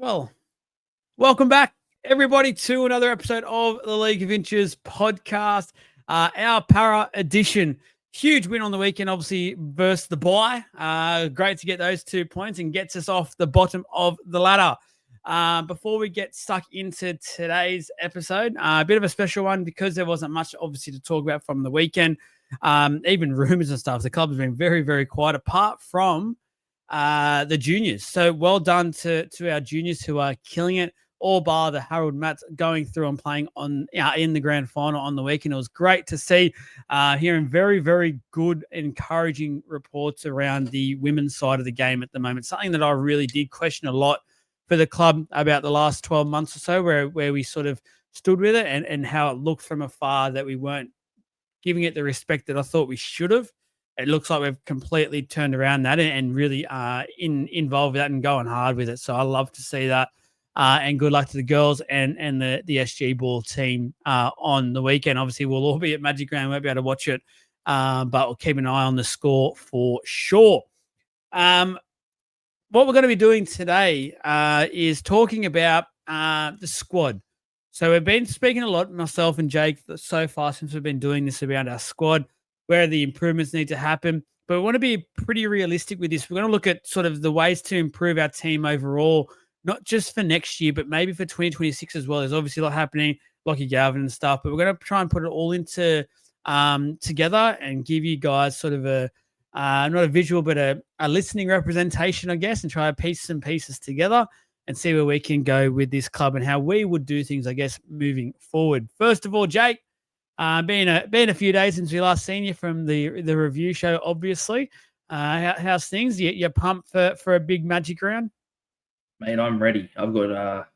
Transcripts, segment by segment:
Well, welcome back, everybody, to another episode of the League of Inches podcast, our Parra edition. Huge win on the weekend, obviously, versus the bye. Great to get those 2 points and gets us off the bottom of the ladder. Before we get stuck into today's episode, a bit of a special one because there wasn't much, obviously, to talk about from the weekend. Even rumours and stuff. The club has been very, very quiet, apart from the juniors. So well done to our juniors who are killing it, all bar the Harold Matts going through and playing on in the grand final on the weekend. It was great to see, hearing very, very good, encouraging reports around the women's side of the game at the moment. Something that I really did question a lot for the club about the last 12 months or so, where we sort of stood with it and how it looked from afar that we weren't giving it the respect that I thought we should have. It looks like we've completely turned around that and really involved with that and going hard with it. So I love to see that. And good luck to the girls and the SG Ball team on the weekend. Obviously, we'll all be at Magic Ground. We won't be able to watch it, but we'll keep an eye on the score for sure. What we're going to be doing today is talking about the squad. So we've been speaking a lot, myself and Jake, so far since we've been doing this around our squad, where the improvements need to happen. But we want to be pretty realistic with this. We're going to look at sort of the ways to improve our team overall, not just for next year, but maybe for 2026 as well. There's obviously a lot happening, Lockie Galvin and stuff, but we're going to try and put it all into together and give you guys sort of a, not a visual, but a listening representation, I guess, and try to piece some pieces together and see where we can go with this club and how we would do things, I guess, moving forward. First of all, Jake, been a few days since we last seen you from the review show, obviously. How's things? You pumped for a big Magic round? Mate, I'm ready. I've got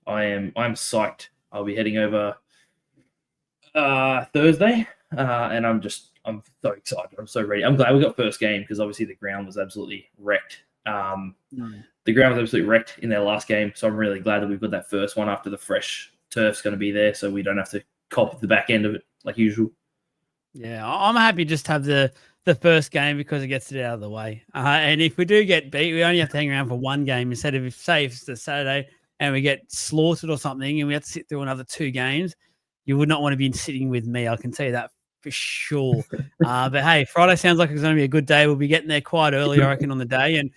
I'm psyched. I'll be heading over Thursday, and I'm so excited. I'm so ready. I'm glad we got first game because obviously the ground was absolutely wrecked. The ground was absolutely wrecked in their last game, so I'm really glad that we've got that first one after the fresh turf's going to be there, so we don't have to cop the back end of it like usual. Yeah, I'm happy just to have the first game because it gets it out of the way. And if we do get beat, we only have to hang around for one game instead of, say, if it's the Saturday and we get slaughtered or something and we have to sit through another 2 games, you would not want to be sitting with me. I can tell you that for sure. But hey, Friday sounds like it's going to be a good day. We'll be getting there quite early, I reckon, on the day and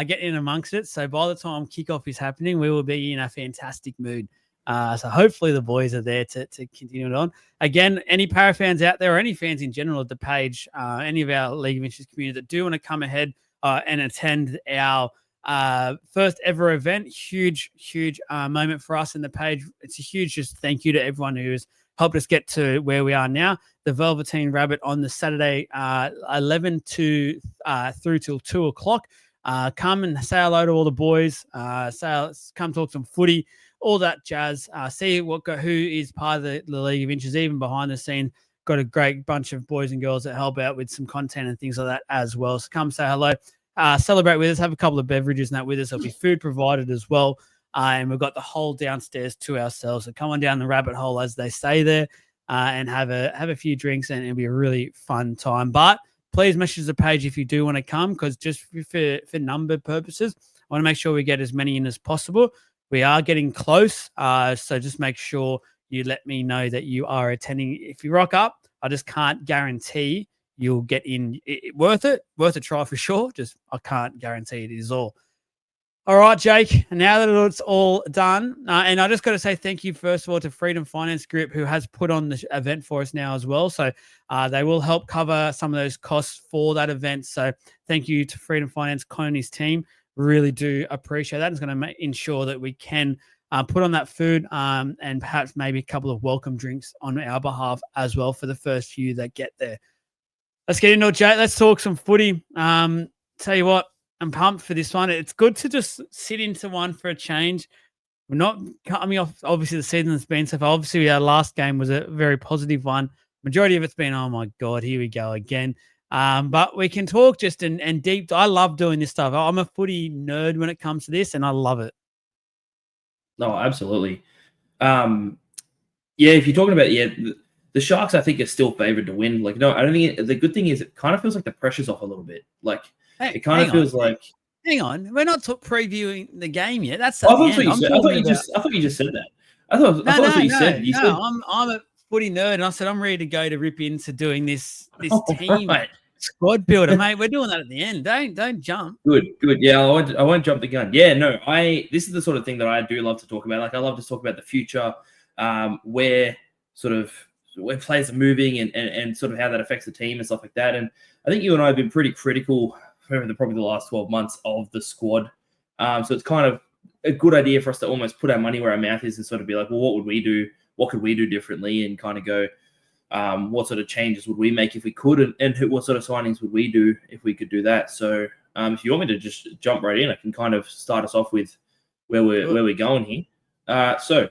getting in amongst it. So by the time kickoff is happening, we will be in a fantastic mood. So hopefully the boys are there to continue it on. Again, any Parra fans out there or any fans in general at the page, any of our League of Inches community that do want to come ahead and attend our first ever event, huge moment for us in the page. It's a huge just thank you to everyone who has helped us get to where we are now. The Velveteen Rabbit on the Saturday, 11 to through till 2 o'clock. Come and say hello to all the boys. Come talk some footy. All that jazz. See who is part of the League of Inches, even behind the scene. Got a great bunch of boys and girls that help out with some content and things like that as well. So come say hello, celebrate with us, have a couple of beverages and that with us. There'll be food provided as well. And we've got the whole downstairs to ourselves. So come on down the rabbit hole, as they say there, and have a few drinks, and it'll be a really fun time. But please message the page if you do want to come, because just for number purposes, I want to make sure we get as many in as possible. We are getting close, so just make sure you let me know that you are attending. If you rock up, I just can't guarantee you'll get in. Worth a try for sure. Just I can't guarantee it is all. All right, Jake. Now that it's all done, and I just got to say thank you first of all to Freedom Finance Group, who has put on the event for us now as well. So they will help cover some of those costs for that event. So thank you to Freedom Finance, Connie's team. Really do appreciate that. It's going to ensure that we can put on that food and perhaps maybe a couple of welcome drinks on our behalf as well for the first few that get there. Let's get into it, Jay. Let's talk some footy. Tell you what, I'm pumped for this one. It's good to just sit into one for a change. We're not coming off, obviously, the season that's been so far. Obviously, our last game was a very positive one. Majority of it's been, oh, my God, here we go again. But we can talk just and deep. I love doing this stuff. I'm a footy nerd when it comes to this, and I love it. No, absolutely. If you're talking about the Sharks, I think are still favored to win. Like, no, I don't think the good thing is it kind of feels like the pressure's off a little bit. Like it kind of feels like hang on. We're not previewing the game yet. That's I at the thought end. I'm talking about. I thought you just said that. I thought No, that's no, what you no, said. You said, no. I'm a footy nerd, and I said I'm ready to go to rip into doing this oh, team right. squad builder, mate. We're doing that at the end. Don't jump. Good. Yeah, I won't jump the gun. Yeah, no, this is the sort of thing that I do love to talk about. Like, I love to talk about the future, where players are moving and sort of how that affects the team and stuff like that. And I think you and I have been pretty critical over probably the last 12 months of the squad. So it's kind of a good idea for us to almost put our money where our mouth is and sort of be like, well, what would we do? What could we do differently? And kind of go, what sort of changes would we make if we could, and what sort of signings would we do if we could do that? So if you want me to just jump right in, I can kind of start us off with where we're going here. So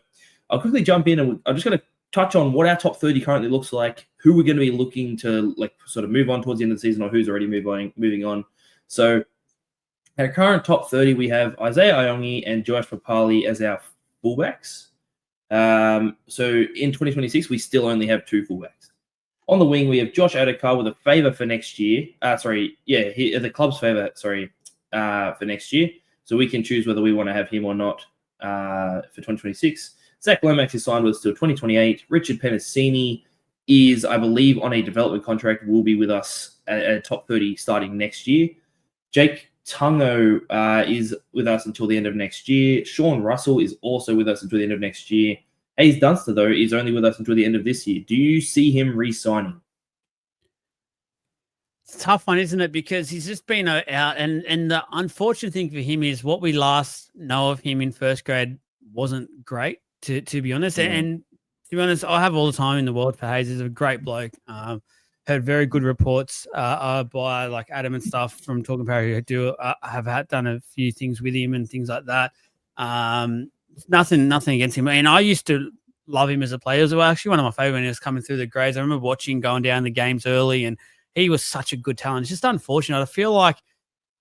I'll quickly jump in, and I'm just going to touch on what our top 30 currently looks like, who we're going to be looking to like sort of move on towards the end of the season, or who's already moving on. So our current top 30, we have Isaiah Iongi and Josh Papali as our fullbacks. So in 2026, we still only have 2 fullbacks. On the wing, we have Josh Adokar with a favour for next year. The club's favour, for next year. So we can choose whether we want to have him or not for 2026. Zach Lomax is signed with us till 2028. Richard Penasini is, I believe, on a development contract, will be with us at top 30 starting next year. Jake Tungo is with us until the end of next year. Sean Russell is also with us until the end of next year. Hayes Dunster, though, is only with us until the end of this year. Do you see him re-signing? It's a tough one, isn't it? Because he's just been out, and the unfortunate thing for him is what we last know of him in first grade wasn't great, to be honest. Yeah. And to be honest, I have all the time in the world for Hayes. He's a great bloke. Heard very good reports by like Adam and stuff from Talking Parra who have done a few things with him and things like that. Nothing against him. And I used to love him as a player. He was actually one of my favorite when he was coming through the grades. I remember watching, going down the games early, and he was such a good talent. It's just unfortunate. I feel like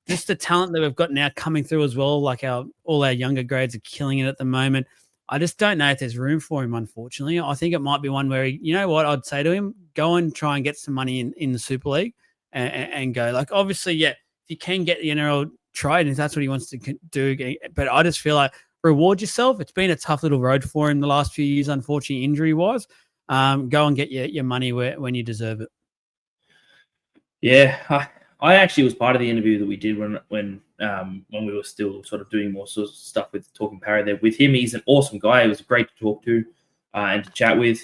just the talent that we've got now coming through as well, like all our younger grades are killing it at the moment. I just don't know if there's room for him, unfortunately. I think it might be one where, you know what, I'd say to him, go and try and get some money in the Super League and go. Like, obviously, yeah, if you can get the NRL trade, and if that's what he wants to do. But I just feel like reward yourself. It's been a tough little road for him the last few years, unfortunately, injury-wise. Go and get your money when you deserve it. Yeah, I actually was part of the interview that we did when we were still sort of doing more sort of stuff with Talking Parra there with him. He's an awesome guy. He was great to talk to and to chat with.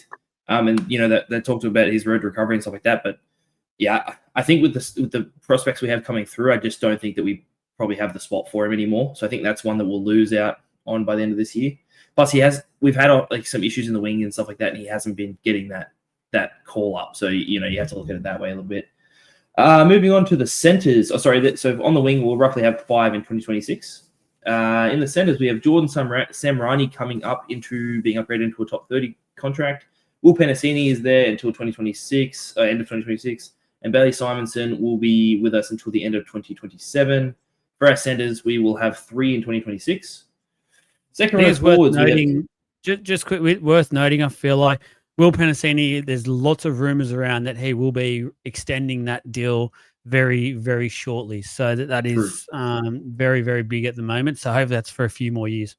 And you know that they talked about his road to recovery and stuff like that. But yeah, I think with the prospects we have coming through, I just don't think that we probably have the spot for him anymore. So I think that's one that we'll lose out on by the end of this year. Plus, we've had like some issues in the wing and stuff like that, and he hasn't been getting that call up. So you have to look at it that way a little bit. Moving on to the centres. So on the wing, we'll roughly have 5 in 2026. In the centres, we have Jordan Samrani coming up into being upgraded into a top 30 contract. Will Penasini is there until 2026, end of 2026. And Bailey Simonson will be with us until the end of 2027. For our centres, we will have 3 in 2026. Second row forwards. Just quickly, worth noting, I feel like Will Penasini, there's lots of rumours around that he will be extending that deal very, very shortly. So that is very, very big at the moment. So hopefully that's for a few more years.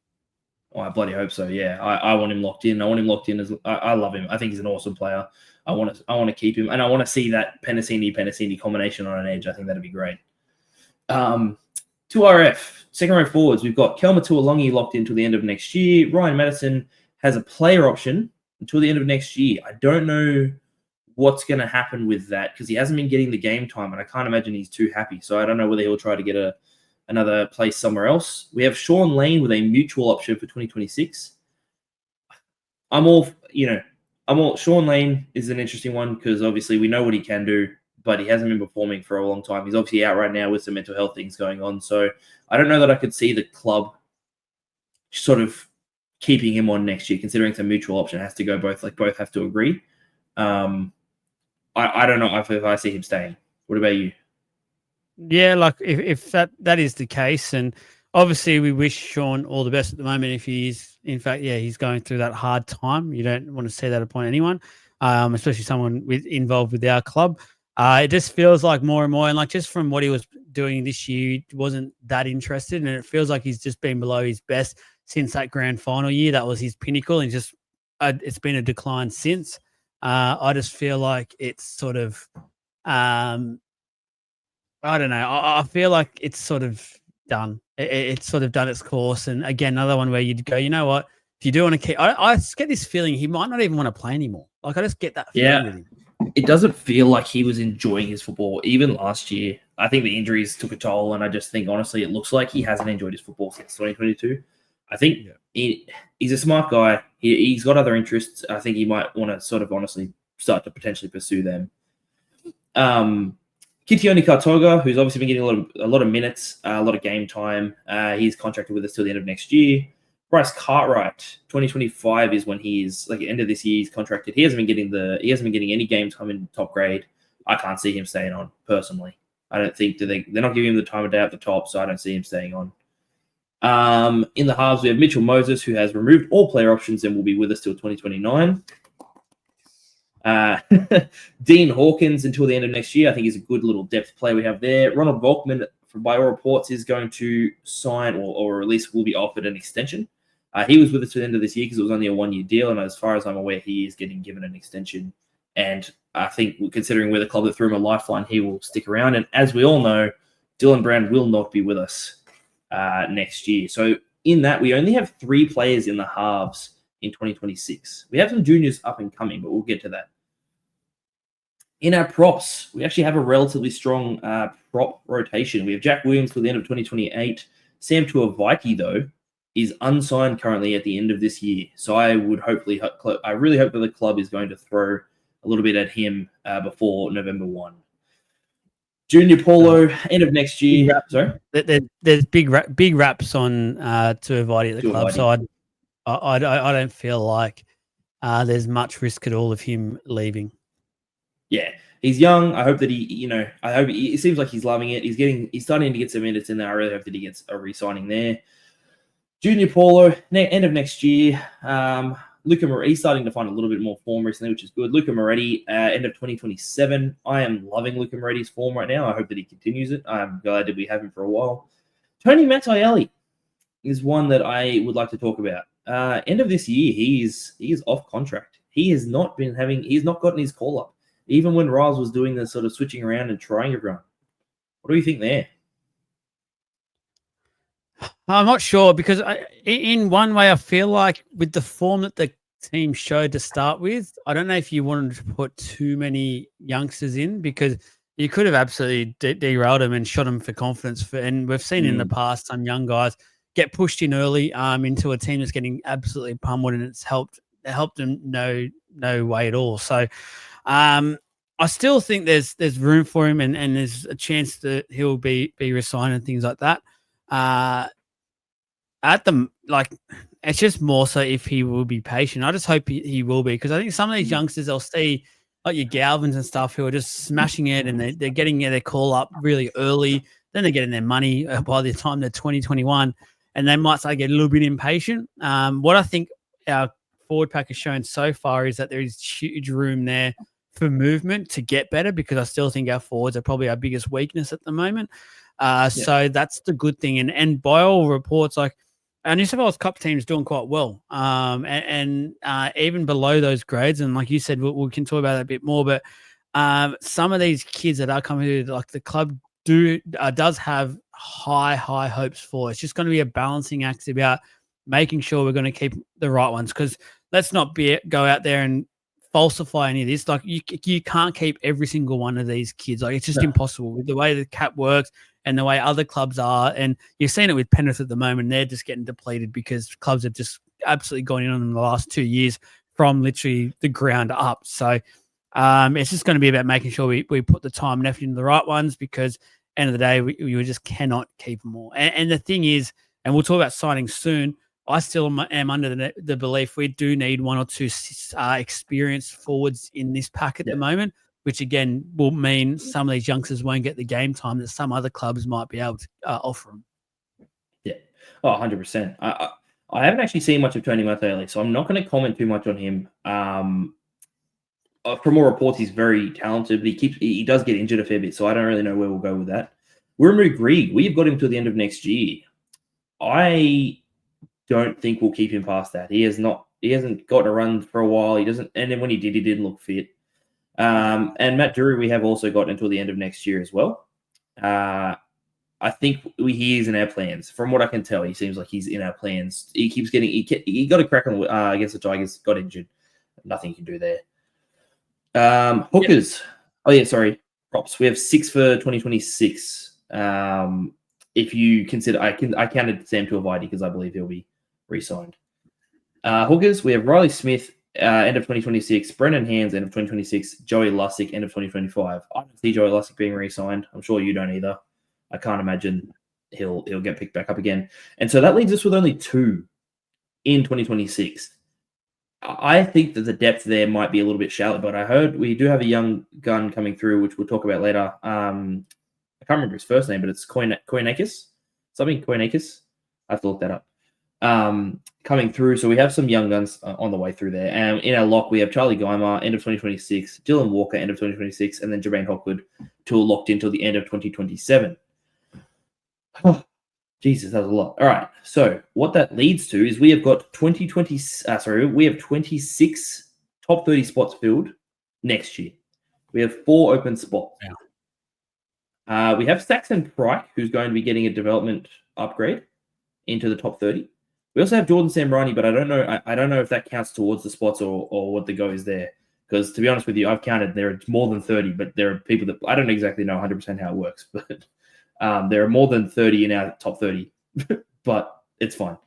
Oh, I bloody hope so. Yeah, I want him locked in. I love him. I think he's an awesome player. I want to keep him, and I want to see that Penasini combination on an edge. I think that'd be great. 2RF, second row forwards, we've got Kelma Tuolungi locked in till the end of next year. Ryan Madison has a player option until the end of next year. I don't know what's going to happen with that because he hasn't been getting the game time, and I can't imagine he's too happy. So I don't know whether he'll try to get another place somewhere else. We have Sean Lane with a mutual option for 2026. Sean Lane is an interesting one because obviously we know what he can do, but he hasn't been performing for a long time. He's obviously out right now with some mental health things going on. So I don't know that I could see the club sort of keeping him on next year, considering it's a mutual option. It has to go both have to agree. I don't know if I see him staying. What about you? Yeah, like if that is the case, and obviously we wish Sean all the best at the moment. If he's, in fact, he's going through that hard time. You don't want to see that upon anyone, especially someone involved with our club. It just feels like more and more, and like just from what he was doing this year, he wasn't that interested, and it feels like he's just been below his best since that grand final year. That was his pinnacle, and just it's been a decline since. I just feel like it's sort of, I don't know. I feel like it's sort of done. It's sort of done its course, and again, another one where you'd go, you know what? If you do want to keep, I just get this feeling he might not even want to play anymore. Like I just get that feeling with him. It doesn't feel like he was enjoying his football even last year. I think the injuries took a toll, and I just think honestly, it looks like he hasn't enjoyed his football since 2022. I think he's a smart guy. He's got other interests. I think he might want to sort of honestly start to potentially pursue them. Kitione Kartoga, who's obviously been getting a lot of minutes, a lot of game time. He's contracted with us till the end of next year. Bryce Cartwright, 2025 is when he's like end of this year. He's contracted. He hasn't been getting any game time in top grade. I can't see him staying on personally. I don't think they're not giving him the time of day at the top, so I don't see him staying on. In the halves, we have Mitchell Moses, who has removed all player options and will be with us till 2029. Dean Hawkins until the end of next year. I think he's a good little depth player we have there. Ronald Volkman, by all reports, is going to sign or at least will be offered an extension. He was with us to the end of this year because it was only a 1-year deal, and as far as I'm aware, he is getting given an extension. And I think, considering we're the club that threw him a lifeline, he will stick around. And as we all know, Dylan Brown will not be with us next year. So in that, we only have 3 players in the halves in 2026. We have some juniors up and coming, but we'll get to that. In our props, we actually have a relatively strong prop rotation. We have Jack Williams till the end of 2028. Sam Tuivasa, though, is unsigned currently at the end of this year. So I really hope that the club is going to throw a little bit at him before November 1. Junior Paulo, end of next year. Sorry? There's big raps on Tuivasa at the club, so I don't feel like there's much risk at all of him leaving. Yeah, he's young. I hope that it seems like he's loving it. He's starting to get some minutes in there. I really hope that he gets a re-signing there. Junior Paulo, end of next year. Luca Moretti starting to find a little bit more form recently, which is good. Luca Moretti, end of 2027. I am loving Luca Moretti's form right now. I hope that he continues it. I'm glad that we have him for a while. Tony Mattielli is one that I would like to talk about. End of this year, he is off contract. He has not gotten his call up, even when Riles was doing the sort of switching around and trying everyone. What do you think there? I'm not sure because in one way, I feel like with the form that the team showed to start with, I don't know if you wanted to put too many youngsters in because you could have absolutely derailed them and shot them for confidence. And we've seen in the past some young guys get pushed in early into a team that's getting absolutely pummeled, and it helped them no way at all. So I still think there's room for him, and there's a chance that he'll be resigned and things like that. It's just more so if he will be patient. I just hope he will be, because I think some of these youngsters, they'll see like your Galvins and stuff who are just smashing it, and they're getting their call up really early. Then they're getting their money by the time they're 2021, and they might start to get a little bit impatient. What I think our forward pack has shown so far is that there is huge room there for movement to get better, because I still think our forwards are probably our biggest weakness at the moment. So that's the good thing. And by all reports, like our New South Wales Cup team is doing quite well. And even below those grades, and like you said, we can talk about that a bit more, but some of these kids that are coming to, like, the club does have high hopes for. It's just going to be a balancing act about making sure we're going to keep the right ones, because let's not go out there and falsify any of this. Like, you can't keep every single one of these kids. Like, it's just impossible with the way the cap works and the way other clubs are. And you've seen it with Penrith at the moment. They're just getting depleted because clubs have just absolutely gone in on them the last 2 years from literally the ground up. So it's just going to be about making sure we put the time and effort into the right ones, because end of the day, we just cannot keep them all. And the thing is, and we'll talk about signing soon, I still am under the belief we do need 1 or 2 experienced forwards in this pack at the moment, which again will mean some of these youngsters won't get the game time that some other clubs might be able to offer them. Yeah, 100%. I haven't actually seen much of Tony Mattielli, so I'm not going to comment too much on him. from all reports, he's very talented, but he does get injured a fair bit, so I don't really know where we'll go with that. Wiremu Greig, we've got him till the end of next year. I don't think we'll keep him past that. He hasn't gotten a run for a while. He doesn't, and then when he didn't look fit. And Matt Drury, we have also got until the end of next year as well. I think he is in our plans. From what I can tell, he seems like he's in our plans. He keeps getting he got a crack on against the Tigers, got injured. Nothing you can do there. Hookers. Oh yeah, sorry. Props. We have 6 for 2026. If you consider, I counted Sam Tuivasa because I believe he'll be re-signed. Hookers. We have Riley Smith, end of 2026. Brendan Hands, end of 2026. Joey Lussick, end of 2025. I don't see Joey Lussick being re-signed. I'm sure you don't either. I can't imagine he'll get picked back up again. And so that leaves us with only 2 in 2026. I think that the depth there might be a little bit shallow, but I heard we do have a young gun coming through, which we'll talk about later. I can't remember his first name, but it's Koinakis. Something Koinakis. I have to look that up. Coming through. So we have some young guns on the way through there. And in our lock, we have Charlie Geimer, end of 2026, Dylan Walker, end of 2026, and then Jermaine Hopwood, till locked until the end of 2027. Oh, Jesus, that was a lot. All right. So what that leads to is we have got 26 top 30 spots filled next year. We have 4 open spots. Yeah. We have Saxon Pryke, who's going to be getting a development upgrade into the top 30. We also have Jordan Samrani, but I don't know. I don't know if that counts towards the spots or what the go is there. Because to be honest with you, I've counted there are more than 30, but there are people that I don't exactly know 100% how it works, but there are more than 30 in our top 30, but it's fine.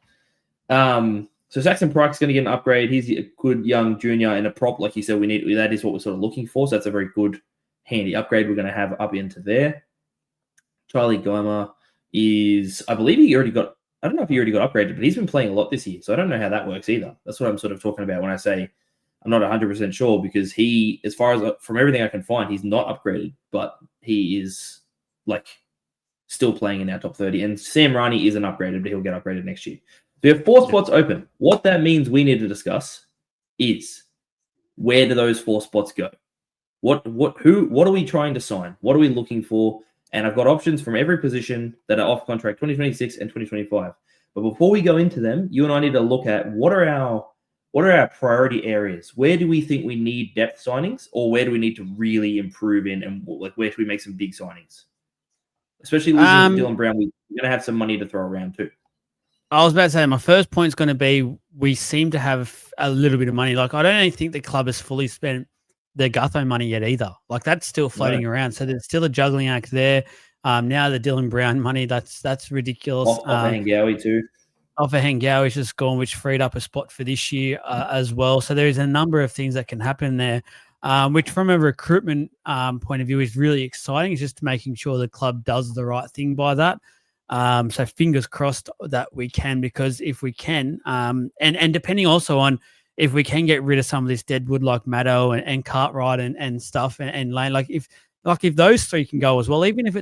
So Saxon Pryke's going to get an upgrade. He's a good young junior and a prop, like you said. That is what we're sort of looking for. So that's a very good, handy upgrade we're going to have up into there. Charlie Geimer is, I believe he already got. I don't know if he already got upgraded, but he's been playing a lot this year, so I don't know how that works either. That's what I'm sort of talking about when I say I'm not 100% sure, because he, as far as from everything I can find, he's not upgraded, but he is like still playing in our top 30. And Sam Rani isn't upgraded, but he'll get upgraded next year. So we have 4 spots open. What that means we need to discuss is, where do those 4 spots go? What are we trying to sign? What are we looking for? And I've got options from every position that are off contract 2026 and 2025. But before we go into them, you and I need to look at what are our priority areas? Where do we think we need depth signings, or where do we need to really improve in, and like where should we make some big signings? Especially losing Dylan Brown, we're going to have some money to throw around too. I was about to say, my first point is going to be, we seem to have a little bit of money. Like, I don't even think the club has fully spent their Gutho money yet either. Like, that's still floating around. So there's still a juggling act there. Now the Dylan Brown money, that's ridiculous. Off Hangawi too. Off of Hangawi's just gone, which freed up a spot for this year as well. So there's a number of things that can happen there, which from a recruitment point of view is really exciting. It's just making sure the club does the right thing by that. So fingers crossed that we can, because if we can, and depending also on if we can get rid of some of this deadwood like Maddo and Cartwright and stuff and Lane, like if those 3 can go as well, even if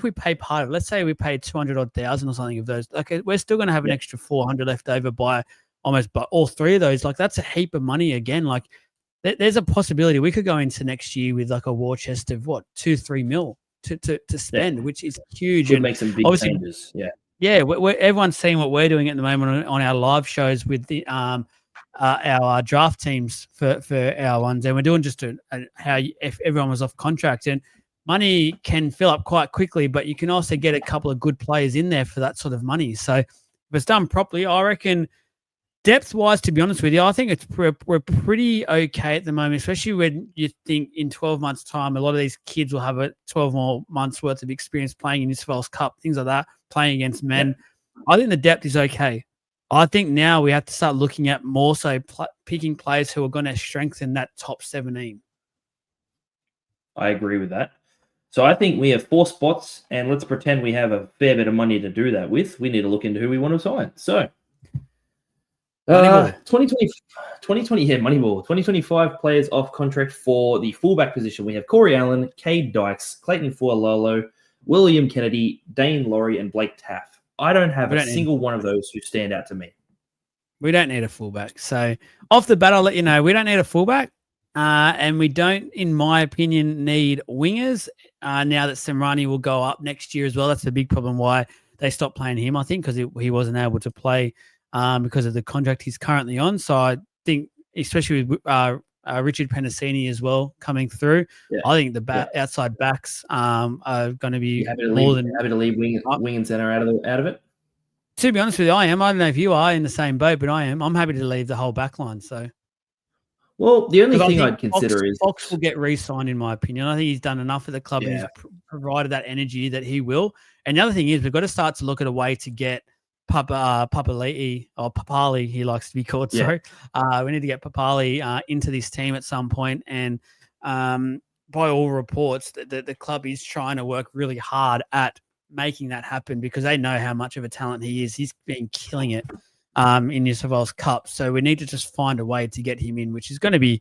we pay part of it, let's say we pay 200,000 or something of those, like we're still going to have an extra 400 left over by all 3 of those. Like, that's a heap of money again. Like, there's a possibility we could go into next year with like a war chest of 2-3 mil to spend, which is huge. Could make some big changes. Yeah. Everyone's seeing what we're doing at the moment on our live shows with the our draft teams for our ones, and we're doing just if everyone was off contract, and money can fill up quite quickly, but you can also get a couple of good players in there for that sort of money. So if it's done properly, I reckon depth-wise, to be honest with you, I think we're pretty okay at the moment, especially when you think in 12 months' time, a lot of these kids will have 12 more months' worth of experience playing in this World Cup, things like that, playing against men. Yeah. I think the depth is okay. I think now we have to start looking at more so picking players who are going to strengthen that top 17. I agree with that. So I think we have 4 spots, and let's pretend we have a fair bit of money to do that with. We need to look into who we want to sign. So 2020, yeah, Moneyball. 2025 players off contract for the fullback position. We have Corey Allen, Cade Dykes, Clayton Fualalo, William Kennedy, Dane Laurie, and Blake Taff. I don't have a single one of those who stand out to me. We don't need a fullback. So off the bat, I'll let you know, we don't need a fullback. And we don't, in my opinion, need wingers now that Semrani will go up next year as well. That's the big problem why they stopped playing him, I think, because he wasn't able to play because of the contract he's currently on. So I think, especially with Richard Penasini as well coming through, I think the outside backs are going to be happy to leave wing and centre out of it. To be honest with you, I am. I don't know if you are in the same boat, but I am. I'm happy to leave the whole back line. So, well, the only thing I'd consider is Fox will get re-signed, in my opinion. I think he's done enough at the club and he's provided that energy that he will. And the other thing is we've got to start to look at a way to get Papali, or Papali, he likes to be called. Sorry, we need to get Papali into this team at some point. And by all reports, the club is trying to work really hard at making that happen because they know how much of a talent he is. He's been killing it in New South Wales Cup. So we need to just find a way to get him in, which is going to be,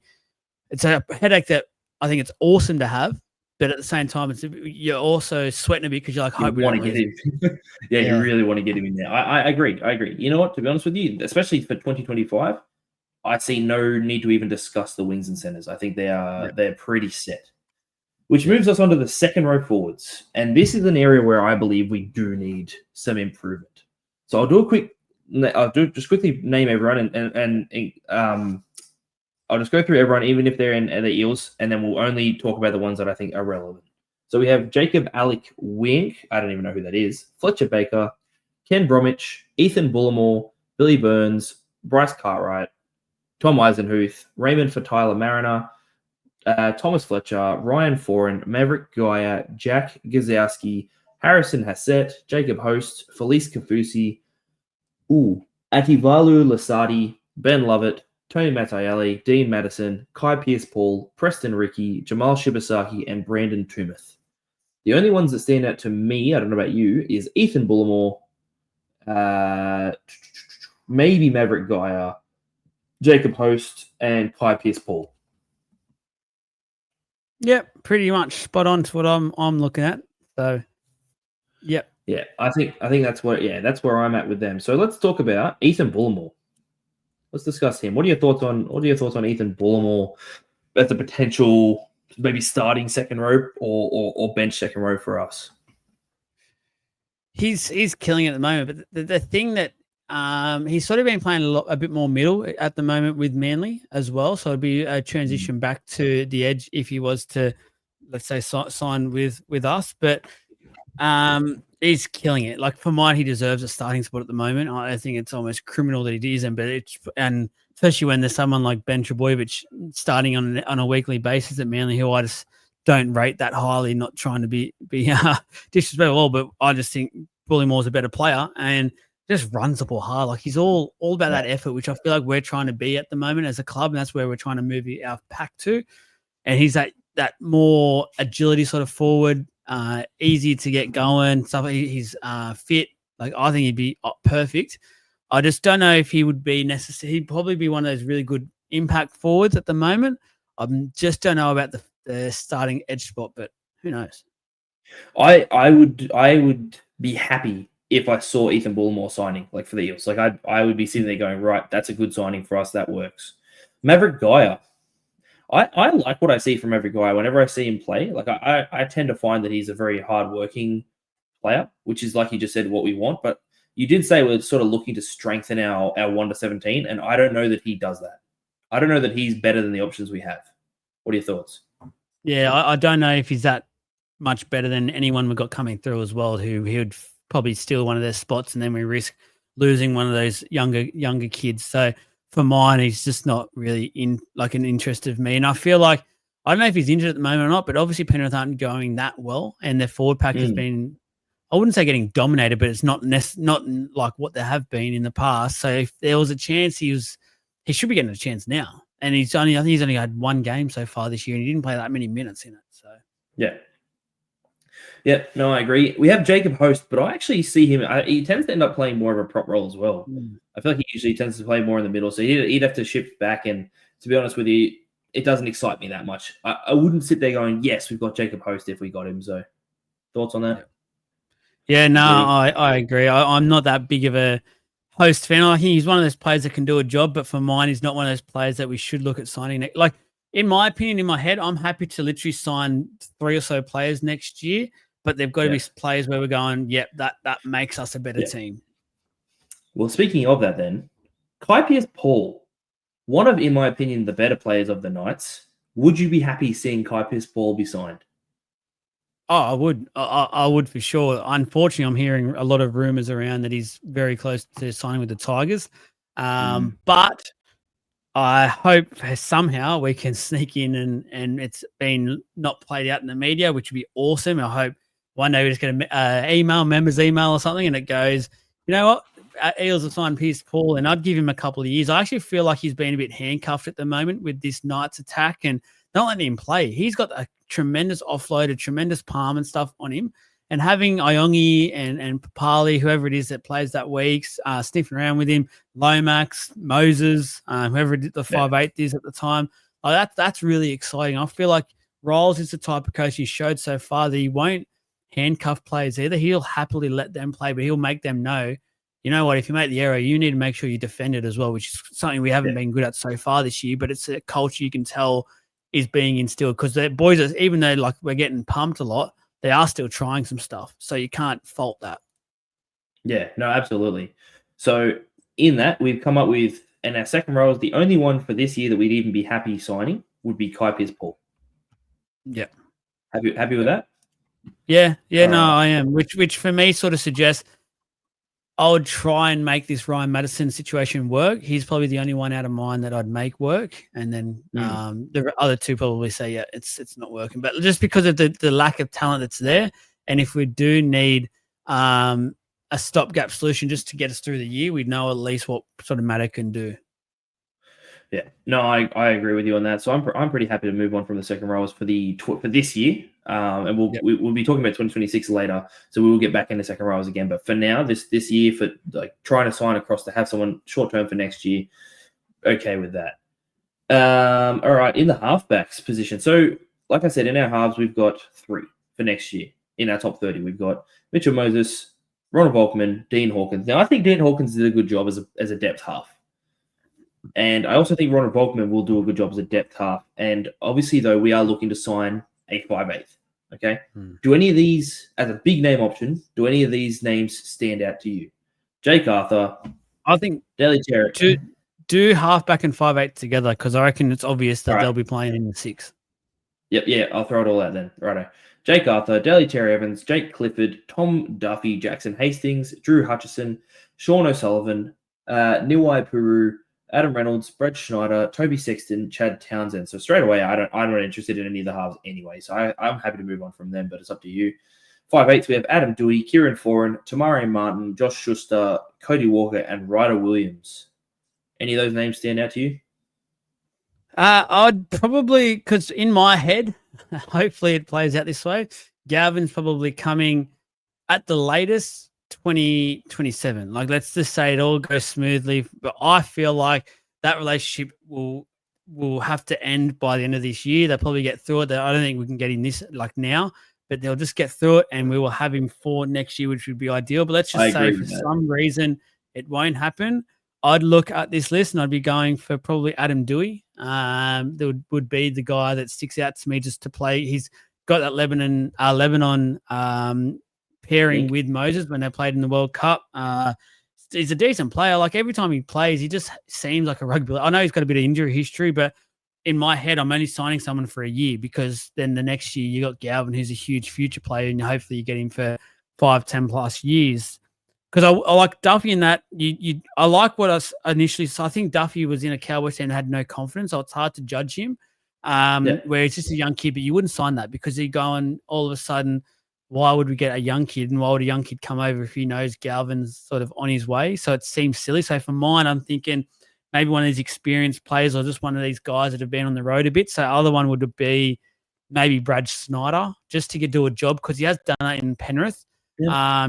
it's a headache that I think it's awesome to have. But at the same time, you're also sweating a bit because you're like, hope we want to get him. You really want to get him in there. I agree. You know what? To be honest with you, especially for 2025, I see no need to even discuss the wings and centers. I think they're pretty set. Which moves us on to the second row forwards. And this is an area where I believe we do need some improvement. So I'll just quickly name everyone and I'll just go through everyone, even if they're in the Eels, and then we'll only talk about the ones that I think are relevant. So we have Jacob Alec Wink. I don't even know who that is. Fletcher Baker, Ken Bromwich, Ethan Bullimore, Billy Burns, Bryce Cartwright, Tom Eisenhuth, Raymond for Tyler Mariner, Thomas Fletcher, Ryan Foran, Maverick Geyer, Jack Gazowski, Harrison Hassett, Jacob Host, Felice Kafusi, Ativalu Lasati, Ben Lovett, Tony Mattielli, Dean Madison, Kai Pierce-Paul, Preston Rickey, Jamal Shibasaki, and Brandon Tumeth. The only ones that stand out to me, I don't know about you, is Ethan Bullimore, maybe Maverick Geyer, Jacob Host, and Kai Pierce-Paul. Yep, pretty much spot on to what I'm looking at. So, yep. Yeah, I think that's where I'm at with them. So let's talk about Ethan Bullimore. Let's discuss him. What are your thoughts on Ethan Bullimore as a potential maybe starting second row or bench second row for us? He's killing it at the moment, but the thing that he's sort of been playing a bit more middle at the moment with Manly as well. So it'd be a transition back to the edge if he was to, let's say, sign with us. But he's killing it. Like for mine, he deserves a starting spot at the moment. I think it's almost criminal that he isn't. But and especially when there's someone like Ben Trebojevic starting on a weekly basis at Manly, who I just don't rate that highly. Not trying to be disrespectful, but I just think Bullimore's a better player and just runs the ball hard. Like he's all about that effort, which I feel like we're trying to be at the moment as a club, and that's where we're trying to move our pack to. And he's that more agility sort of forward, easy to get going. Stuff. He's fit. Like I think he'd be perfect. I just don't know if he would be necessary. He'd probably be one of those really good impact forwards at the moment. I just don't know about the starting edge spot, but who knows? I would be happy if I saw Ethan Bullimore signing, like for the Eels. Like I would be sitting there going, right, that's a good signing for us. That works. Maverick Geyer. I like what I see from Maverick Geyer. Whenever I see him play, like I tend to find that he's a very hardworking player, which is, like you just said, what we want. But you did say we're sort of looking to strengthen our 1 to 17, and I don't know that he does that. I don't know that he's better than the options we have. What are your thoughts? Yeah, I don't know if he's that much better than anyone we've got coming through as well, who he would probably steal one of their spots, and then we risk losing one of those younger kids. So for mine, he's just not really in like an interest of me. And I feel like I don't know if he's injured at the moment or not, but obviously Penrith aren't going that well, and their forward pack has been, I wouldn't say getting dominated, but it's not like what they have been in the past. So if there was a chance, he should be getting a chance now. And I think he's only had one game so far this year, and he didn't play that many minutes in it. So yeah, no, I agree. We have Jacob Host, but I actually see him. He tends to end up playing more of a prop role as well. I feel like he usually tends to play more in the middle, so he'd have to shift back. And to be honest with you, it doesn't excite me that much. I wouldn't sit there going, yes, we've got Jacob Host if we got him. So thoughts on that? Yeah, no, I agree. I'm not that big of a Host fan. I think he's one of those players that can do a job, but for mine, he's not one of those players that we should look at signing. Like in my opinion, in my head, I'm happy to literally sign 3 or so players next year, but they've got to be players where we're going, yep, that makes us a better team. Well, speaking of that then, Kai Pearce-Paul, one of, in my opinion, the better players of the Knights. Would you be happy seeing Kai Pearce-Paul be signed? Oh, I would. I would for sure. Unfortunately, I'm hearing a lot of rumors around that he's very close to signing with the Tigers. But I hope somehow we can sneak in and it's been not played out in the media, which would be awesome. I hope one day we just get an members email or something, and it goes, you know what? Eels have signed Pearce-Paul, and I'd give him a couple of years. I actually feel like he's been a bit handcuffed at the moment with this Knights attack and not letting him play. He's got a tremendous offload, a tremendous palm and stuff on him. And having Iongi and Papali, whoever it is that plays that week, sniffing around with him, Lomax, Moses, whoever the 5'8" is at the time, that's really exciting. I feel like Riles is the type of coach he showed so far that he won't handcuff players either. He'll happily let them play, but he'll make them know, you know what, if you make the error, you need to make sure you defend it as well, which is something we haven't been good at so far this year, but it's a culture you can tell is being instilled because the boys, even though like we're getting pumped a lot, they are still trying some stuff. So you can't fault that. Yeah, no, absolutely. So in that, we've come up with, and our second row is the only one for this year that we'd even be happy signing would be Kai Pearce-Paul. Yeah. Happy with that? Yeah, no, I am. Which for me sort of suggests I would try and make this Ryan Madison situation work. He's probably the only one out of mine that I'd make work. And then the other two probably say, yeah, it's not working. But just because of the lack of talent that's there, and if we do need a stopgap solution just to get us through the year, we know at least what sort of Matter can do. Yeah, no, I agree with you on that. So I'm pretty happy to move on from the second rows for this year, and we'll be talking about 2026 later. So we will get back into second rows again. But for now, this year, for like trying to sign across to have someone short term for next year, okay with that. All right, in the halfbacks position. So like I said, in our halves we've got 3 for next year. In our top 30, we've got Mitchell Moses, Ronald Volkman, Dean Hawkins. Now I think Dean Hawkins did a good job as a depth half. And I also think Ronald Volkman will do a good job as a depth half. And obviously, though, we are looking to sign a 5'8". Okay. Do any of these, as a big name option, do any of these names stand out to you? Jake Arthur. I think Daly Cherry. Do halfback and 5'8" together because I reckon it's obvious that they'll be playing in the 6. Yep. Yeah. I'll throw it all out then. Righto. Jake Arthur, Daly Cherry Evans, Jake Clifford, Tom Duffy, Jackson Hastings, Drew Hutchison, Sean O'Sullivan, Niwai Puru, Adam Reynolds, Brett Schneider, Toby Sexton, Chad Townsend. So straight away, I'm not interested in any of the halves anyway. So I'm happy to move on from them, but it's up to you. 5'8", we have Adam Dewey, Kieran Foran, Tamari Martin, Josh Schuster, Cody Walker, and Ryder Williams. Any of those names stand out to you? I'd probably, because in my head, hopefully it plays out this way, Galvin's probably coming at the latest 2027. Like, let's just say it all goes smoothly, but I feel like that relationship will have to end by the end of this year. They'll probably get through it. I don't think we can get in this like now, but they'll just get through it and we will have him for next year, which would be ideal. But let's just say for some reason it won't happen. I'd look at this list and I'd be going for probably Adam Dewey. That would be the guy that sticks out to me just to play. He's got that Lebanon pairing with Moses when they played in the World Cup. He's a decent player. Like every time he plays, he just seems like a rugby. I know he's got a bit of injury history, but in my head, I'm only signing someone for a year because then the next year you got Galvin, who's a huge future player, and hopefully you get him for 5-10 plus years. Because I like Duffy in that I like what I initially saw. I think Duffy was in a Cowboys team and had no confidence, so it's hard to judge him. Where he's just a young kid, but you wouldn't sign that because he'd go on all of a sudden. Why would we get a young kid, and why would a young kid come over if he knows Galvin's sort of on his way? So it seems silly. So for mine, I'm thinking maybe one of these experienced players or just one of these guys that have been on the road a bit. So the other one would be maybe Brad Snyder just to do a job because he has done it in Penrith,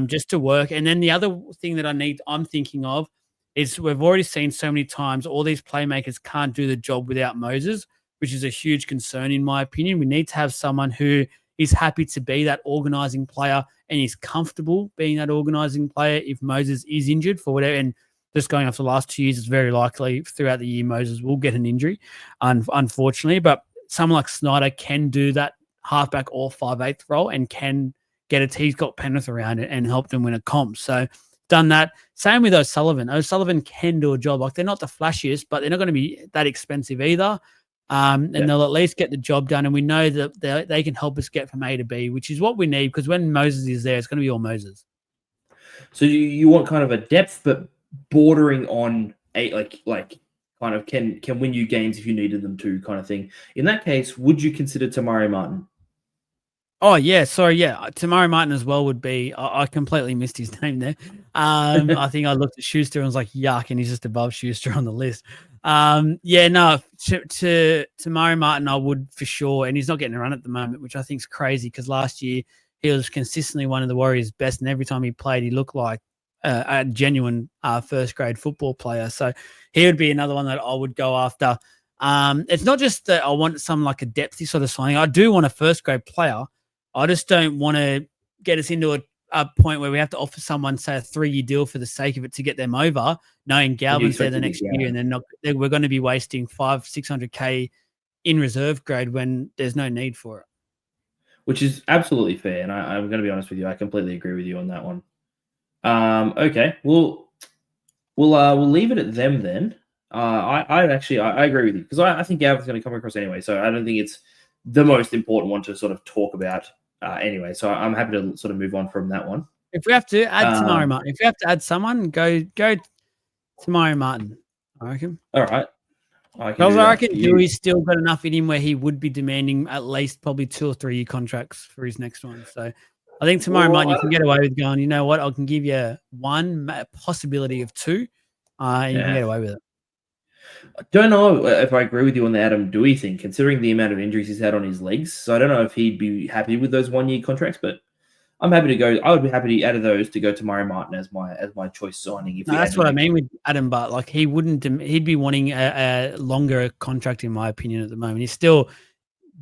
just to work. And then the other thing that I'm thinking of is we've already seen so many times all these playmakers can't do the job without Moses, which is a huge concern in my opinion. We need to have someone who is happy to be that organising player and is comfortable being that organising player if Moses is injured for whatever. And just going off the last 2 years, it's very likely throughout the year Moses will get an injury, unfortunately. But someone like Snyder can do that halfback or 5/8 role and can get it. He's got Penrith around it and helped them win a comp. So done that. Same with O'Sullivan. O'Sullivan can do a job. Like they're not the flashiest, but they're not going to be that expensive either. And they'll at least get the job done. And we know that they can help us get from A to B, which is what we need, because when Moses is there, it's going to be all Moses. So you want kind of a depth, but bordering on like kind of can win you games if you needed them to, kind of thing. In that case, would you consider Tamari Martin? Oh, yeah. Sorry. Yeah. Tamari Martin as well would be. I completely missed his name there. I think I looked at Schuster and was like, yuck. And he's just above Schuster on the list. Yeah, no, to Tamari Martin, I would for sure. And he's not getting a run at the moment, which I think is crazy, because last year he was consistently one of the Warriors' best. And every time he played, he looked like a genuine first grade football player. So he would be another one that I would go after. It's not just that I want some like a depthy sort of signing. I do want a first grade player. I just don't want to get us into a point where we have to offer someone, say, a 3-year deal for the sake of it to get them over, knowing Galvin's there the next year, and we're going to be wasting $500-600K in reserve grade when there's no need for it. Which is absolutely fair, and I'm going to be honest with you, I completely agree with you on that one. Okay, we'll leave it at them then. I agree with you, because I think Galvin's going to come across anyway, so I don't think it's the most important one to sort of talk about anyway. So I'm happy to sort of move on from that one. If we have to add Tamari Martin, if we have to add someone, go Tamari Martin, I reckon. All right. I reckon Dewey's still got enough in him where he would be demanding at least probably 2 or 3 year contracts for his next one. So I think Tamari Martin, you can get away with going, you know what, I can give you 1, possibility of 2, and you can get away with it. I don't know if I agree with you on the Adam Dewey thing, considering the amount of injuries he's had on his legs. So I don't know if he'd be happy with those 1-year contracts, but I'm happy to go. I would be happy to, out of those, to go to Tamari Martin as my choice signing. That's what I mean with Adam, but like he'd be wanting a longer contract, in my opinion, at the moment. He's still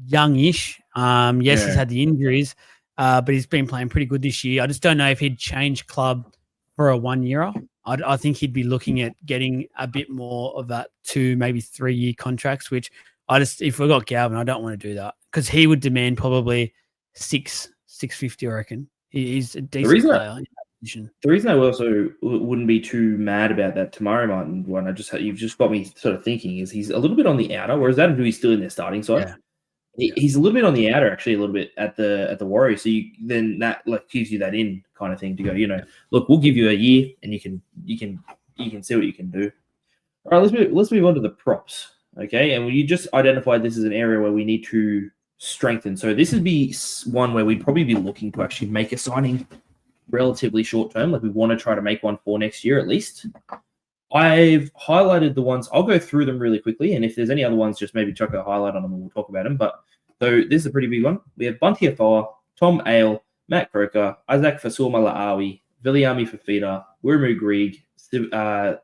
youngish. Yes, he's had the injuries, but he's been playing pretty good this year. I just don't know if he'd change club for a 1-year. I think he'd be looking at getting a bit more of that 2, maybe 3-year contracts, which if we got Galvin, I don't want to do that, because he would demand probably 650, I reckon. He's a decent player in that position. The reason I also wouldn't be too mad about that Tamari Martin one, you've just got me sort of thinking, is he's a little bit on the outer, whereas Adam Dewey's still in their starting side. Yeah. He's a little bit on the outer, actually, a little bit at the Warriors. So then that like gives you that in kind of thing to go, look, we'll give you a year and you can see what you can do. All right, let's move on to the props. Okay, and you just identified this as an area where we need to strengthen. So this would be one where we'd probably be looking to actually make a signing relatively short term. Like we want to try to make one for next year at least. I've highlighted the ones. I'll go through them really quickly, and if there's any other ones, just maybe chuck a highlight on them and we'll talk about them. But so this is a pretty big one. We have Bunty Afoa, Tom Ale, Matt Croker, Isaac Fasurma-La'awi, Viliami Fafita, Wirmu Grieg, Saliva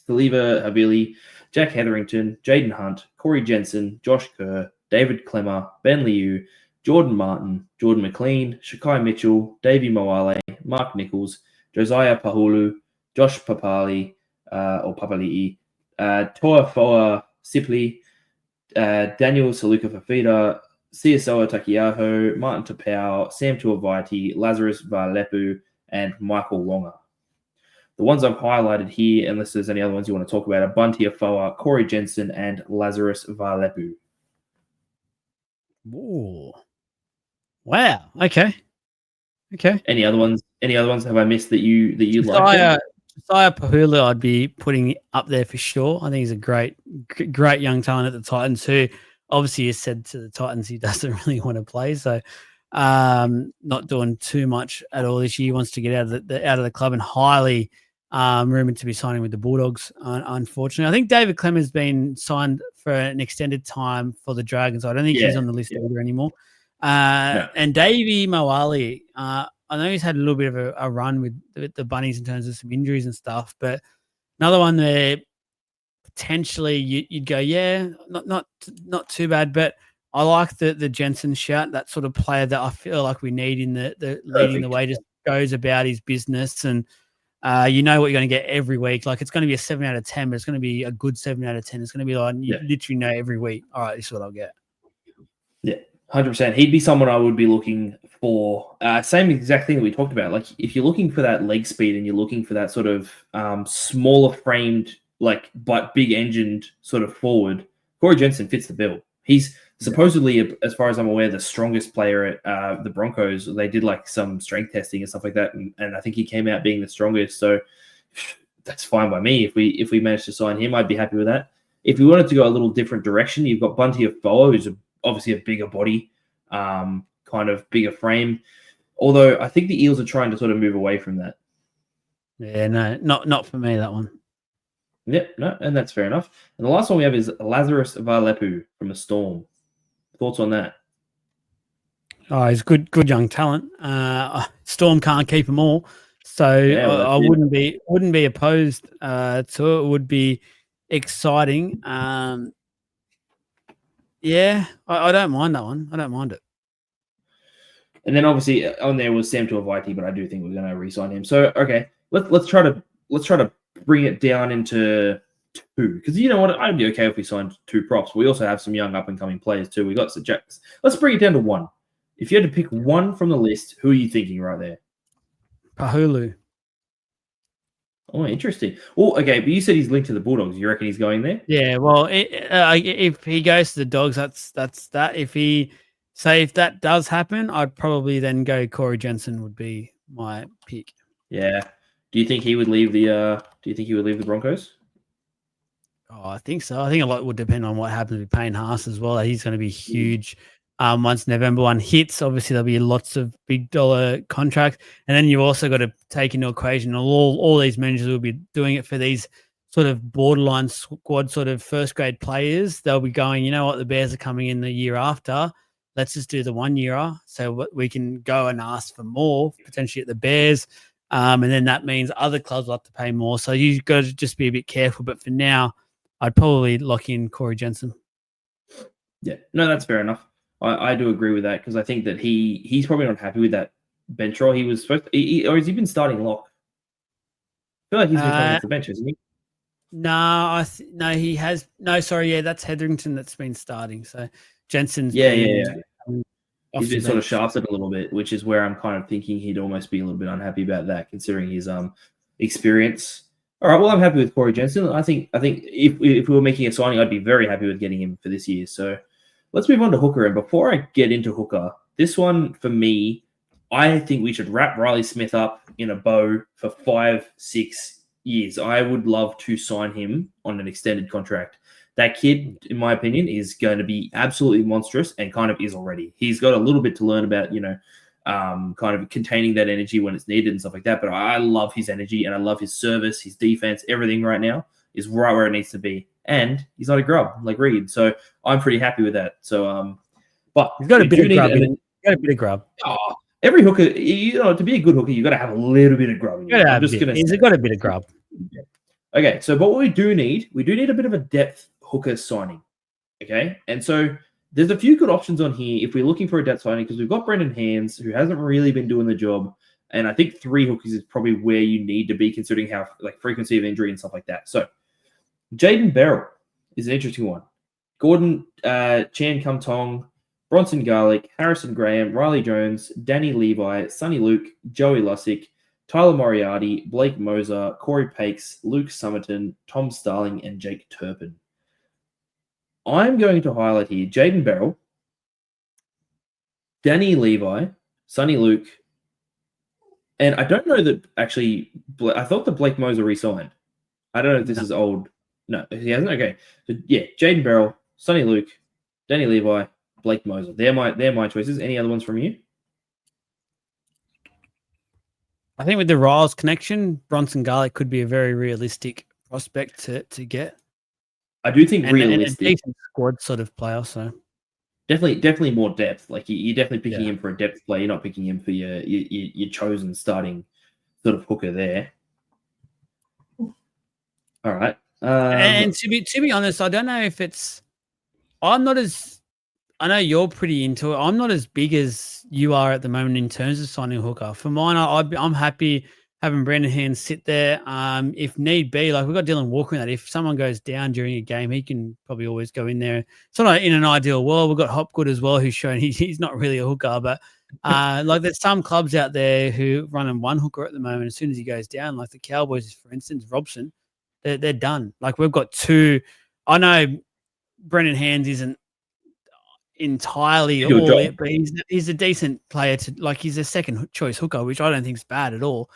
Havili, Jack Hetherington, Jaden Hunt, Corey Jensen, Josh Kerr, David Clemmer, Ben Liu, Jordan Martin, Jordan McLean, Shakai Mitchell, Davey Moale, Mark Nichols, Josiah Pahulu, Josh Papali, or Papali'i, Toafoa Sipley, Daniel Saluka Fafita, Siasoa Takiaho, Martin Tapau, Sam Tuavaiti, Lazarus Valepu, and Michael Longer. The ones I've highlighted here, unless there's any other ones you want to talk about, are Bunty Afoa, Corey Jensen, and Lazarus Valepu. Ooh. Wow. Okay. Any other ones have I missed that you like? Josiah Pahula, I'd be putting up there for sure. I think he's a great young talent at the Titans, who obviously has said to the Titans he doesn't really want to play. So not doing too much at all this year. He wants to get out of the club, and highly rumored to be signing with the Bulldogs, unfortunately. I think David Clemmer's been signed for an extended time for the Dragons. I don't think he's on the list either anymore. No. And Davey Moale, I know he's had a little bit of a run with the Bunnies in terms of some injuries and stuff, but another one there potentially you'd go, yeah, not too bad. But I like the Jensen shout, that sort of player that I feel like we need in the leading the way, just goes about his business, and you know what you're going to get every week. Like it's going to be a 7 out of 10, but it's going to be a good 7 out of 10. It's going to be like you literally know every week, all right, this is what I'll get. Yeah, 100%. He'd be someone I would be looking for. Same exact thing that we talked about. Like if you're looking for that leg speed and you're looking for that sort of smaller framed, like but big engined sort of forward, Corey Jensen fits the bill. He's supposedly, as far as I'm aware, the strongest player at the Broncos. They did like some strength testing and stuff like that, and I think he came out being the strongest. So that's fine by me. If we manage to sign him, I'd be happy with that. If we wanted to go a little different direction, you've got Bunty of Boa, who's obviously a bigger body, kind of bigger frame. Although I think the Eels are trying to sort of move away from that. Yeah, no, not for me, that one. Yep, no, and that's fair enough. And the last one we have is Lazarus Valepu from the Storm. Thoughts on that? Oh, he's good young talent. Storm can't keep them all, so Yeah, well, I wouldn't be opposed to it. It would be exciting. Yeah, I don't mind that one. I don't mind it. And then obviously on there was Sam Tuivasa, but I do think we're going to re-sign him. So okay, let's try to bring it down into two, because you know what, I'd be okay if we signed two props. We also have some young up and coming players too. We got St. Jacks. Let's bring it down to one. If you had to pick one from the list, who are you thinking right there? Pahulu. Oh, interesting. Well, okay, but you said he's linked to the Bulldogs. You reckon he's going there? Yeah, well, if he goes to the Dogs, that's that. If that does happen, I'd probably then go Corey Jensen would be my pick. Yeah. Do you think he would leave the? Do you think he would leave the Broncos? Oh, I think so. I think a lot would depend on what happens with Payne Haas as well. He's going to be huge. Once November 1 hits, obviously there'll be lots of big dollar contracts, and then you also got to take into equation all these managers will be doing it for these sort of borderline squad sort of first grade players. They'll be going, you know what, the Bears are coming in the year after. Let's just do the 1 year so we can go and ask for more potentially at the Bears, and then that means other clubs will have to pay more. So you've got to just be a bit careful. But for now, I'd probably lock in Corey Jensen. Yeah, no, that's fair enough. I do agree with that, because I think that he's probably not happy with that bench role. He was supposed to, or has he been starting lock? I feel like he's been coming off the bench, hasn't he? No, no, he has. No, sorry, yeah, that's Hetherington that's been starting. So Jensen's Yeah. He's been sort of shafted a little bit, which is where I'm kind of thinking he'd almost be a little bit unhappy about that, considering his experience. All right, well, I'm happy with Corey Jensen. I think if we were making a signing, I'd be very happy with getting him for this year. So let's move on to hooker. And before I get into hooker, this one for me, I think we should wrap Riley Smith up in a bow for 5-6 years. I would love to sign him on an extended contract. That kid, in my opinion, is going to be absolutely monstrous, and kind of is already. He's got a little bit to learn about, kind of containing that energy when it's needed and stuff like that. But I love his energy, and I love his service, his defense, everything right now is right where it needs to be. And he's not a grub like Reed, so I'm pretty happy with that. So, but he's got a bit of grub. Got a bit of grub. Oh, every hooker, to be a good hooker, you got to have a little bit of grub. He's got a bit of grub. Okay, so but what we do need a bit of a depth hooker signing. Okay, and so there's a few good options on here if we're looking for a depth signing, because we've got Brendan Hands, who hasn't really been doing the job, and I think 3 hookers is probably where you need to be, considering how like frequency of injury and stuff like that. So Jaden Berrell is an interesting one. Gordon Chan Kum Tong, Bronson Garlick, Harrison Graham, Riley Jones, Danny Levi, Sonny Luke, Joey Lussick, Tyler Moriarty, Blake Moser, Corey Pakes, Luke Summerton, Tom Starling, and Jake Turpin. I'm going to highlight here Jaden Berrell, Danny Levi, Sonny Luke, and I don't know that actually. I thought that Blake Moser re-signed. I don't know if this is old. No, he hasn't. Okay, so yeah, Jaden Berrell, Sonny Luke, Danny Levi, Blake Moser. They're my choices. Any other ones from you? I think with the Riles connection, Bronson Garlick could be a very realistic prospect to get. I do think realistic. And a decent squad sort of player, so definitely more depth. Like you're definitely picking him for a depth player. You're not picking him for your chosen starting sort of hooker there. All right. And to be honest, I don't know if it's. I know you're pretty into it. I'm not as big as you are at the moment in terms of signing a hooker. For mine, I'm happy having Brendan Hands sit there. If need be, like we've got Dylan Walker in that. If someone goes down during a game, he can probably always go in there. It's not like in an ideal world. We've got Hopgood as well, who's shown he's not really a hooker, but like there's some clubs out there who running one hooker at the moment. As soon as he goes down, like the Cowboys, for instance, Robson, they're done. Like we've got two. I know Brendan Hands isn't entirely all it, but he's a decent player to like. He's a second choice hooker, which I don't think is bad at all.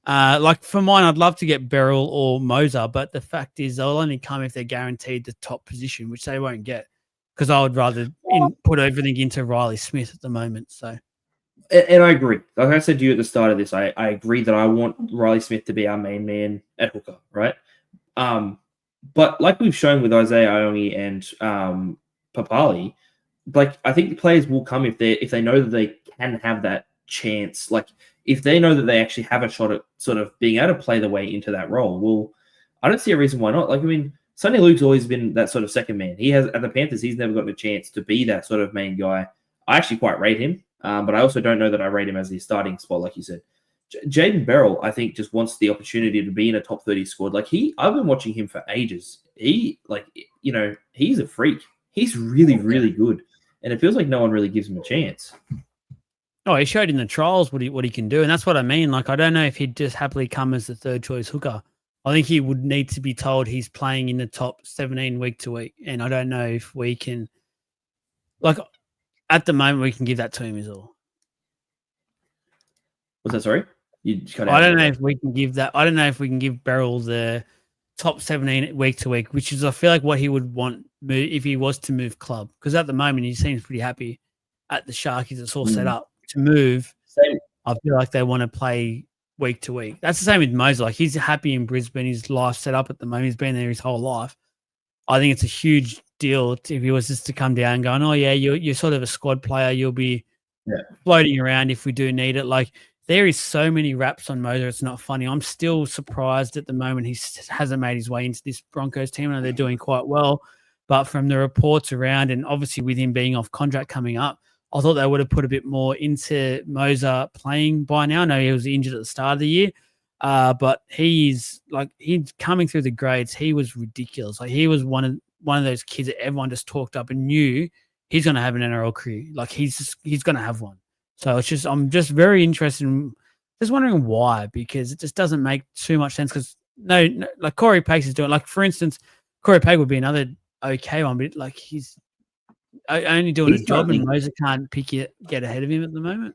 Like for mine, I'd love to get Beryl or Moser, but the fact is they'll only come if they're guaranteed the top position, which they won't get because I would rather put everything into Riley Smith at the moment. So, and I agree. Like I said to you at the start of this, I agree that I want Riley Smith to be our main man at hooker, right? But like we've shown with Isaiah Iongi and Papali, like I think the players will come if they know that they can have that chance. Like if they know that they actually have a shot at sort of being able to play their way into that role. Well, I don't see a reason why not. Like I mean, Sonny Luke's always been that sort of second man. He has at the Panthers. He's never gotten a chance to be that sort of main guy. I actually quite rate him, but I also don't know that I rate him as the starting spot, like you said. Jaden Beryl, I think, just wants the opportunity to be in a top 30 squad. Like I've been watching him for ages. He's a freak. He's really, really good. And it feels like no one really gives him a chance. Oh, he showed in the trials what he can do. And that's what I mean. Like, I don't know if he'd just happily come as the third choice hooker. I think he would need to be told he's playing in the top 17 week to week. And I don't know if we can, like, at the moment, we can give that to him is all. What's that, sorry? You cut out. I don't know if we can give that. I don't know if we can give Beryl the top 17 week to week, which is, I feel like, what he would want if he was to move club. Because at the moment, he seems pretty happy at the Sharkies. It's all set up to move. Same. I feel like they want to play week to week. That's the same with Moser. Like he's happy in Brisbane. His life set up at the moment. He's been there his whole life. I think it's a huge deal if he was just to come down and going, oh yeah, you're sort of a squad player. You'll be floating around if we do need it. Like there is so many raps on Moser. It's not funny. I'm still surprised at the moment he hasn't made his way into this Broncos team. I know they're doing quite well, but from the reports around and obviously with him being off contract coming up, I thought they would have put a bit more into Moser playing by now. I know he was injured at the start of the year, but he's coming through the grades. He was ridiculous. Like he was one of those kids that everyone just talked up and knew he's going to have an NRL career. Like he's going to have one. So I'm just very interested in just wondering why, because it just doesn't make too much sense. Because no, like Corey Pace is doing. Like for instance, Corey Pace would be another okay one, but like he's only doing a job, and Moser can't get ahead of him at the moment.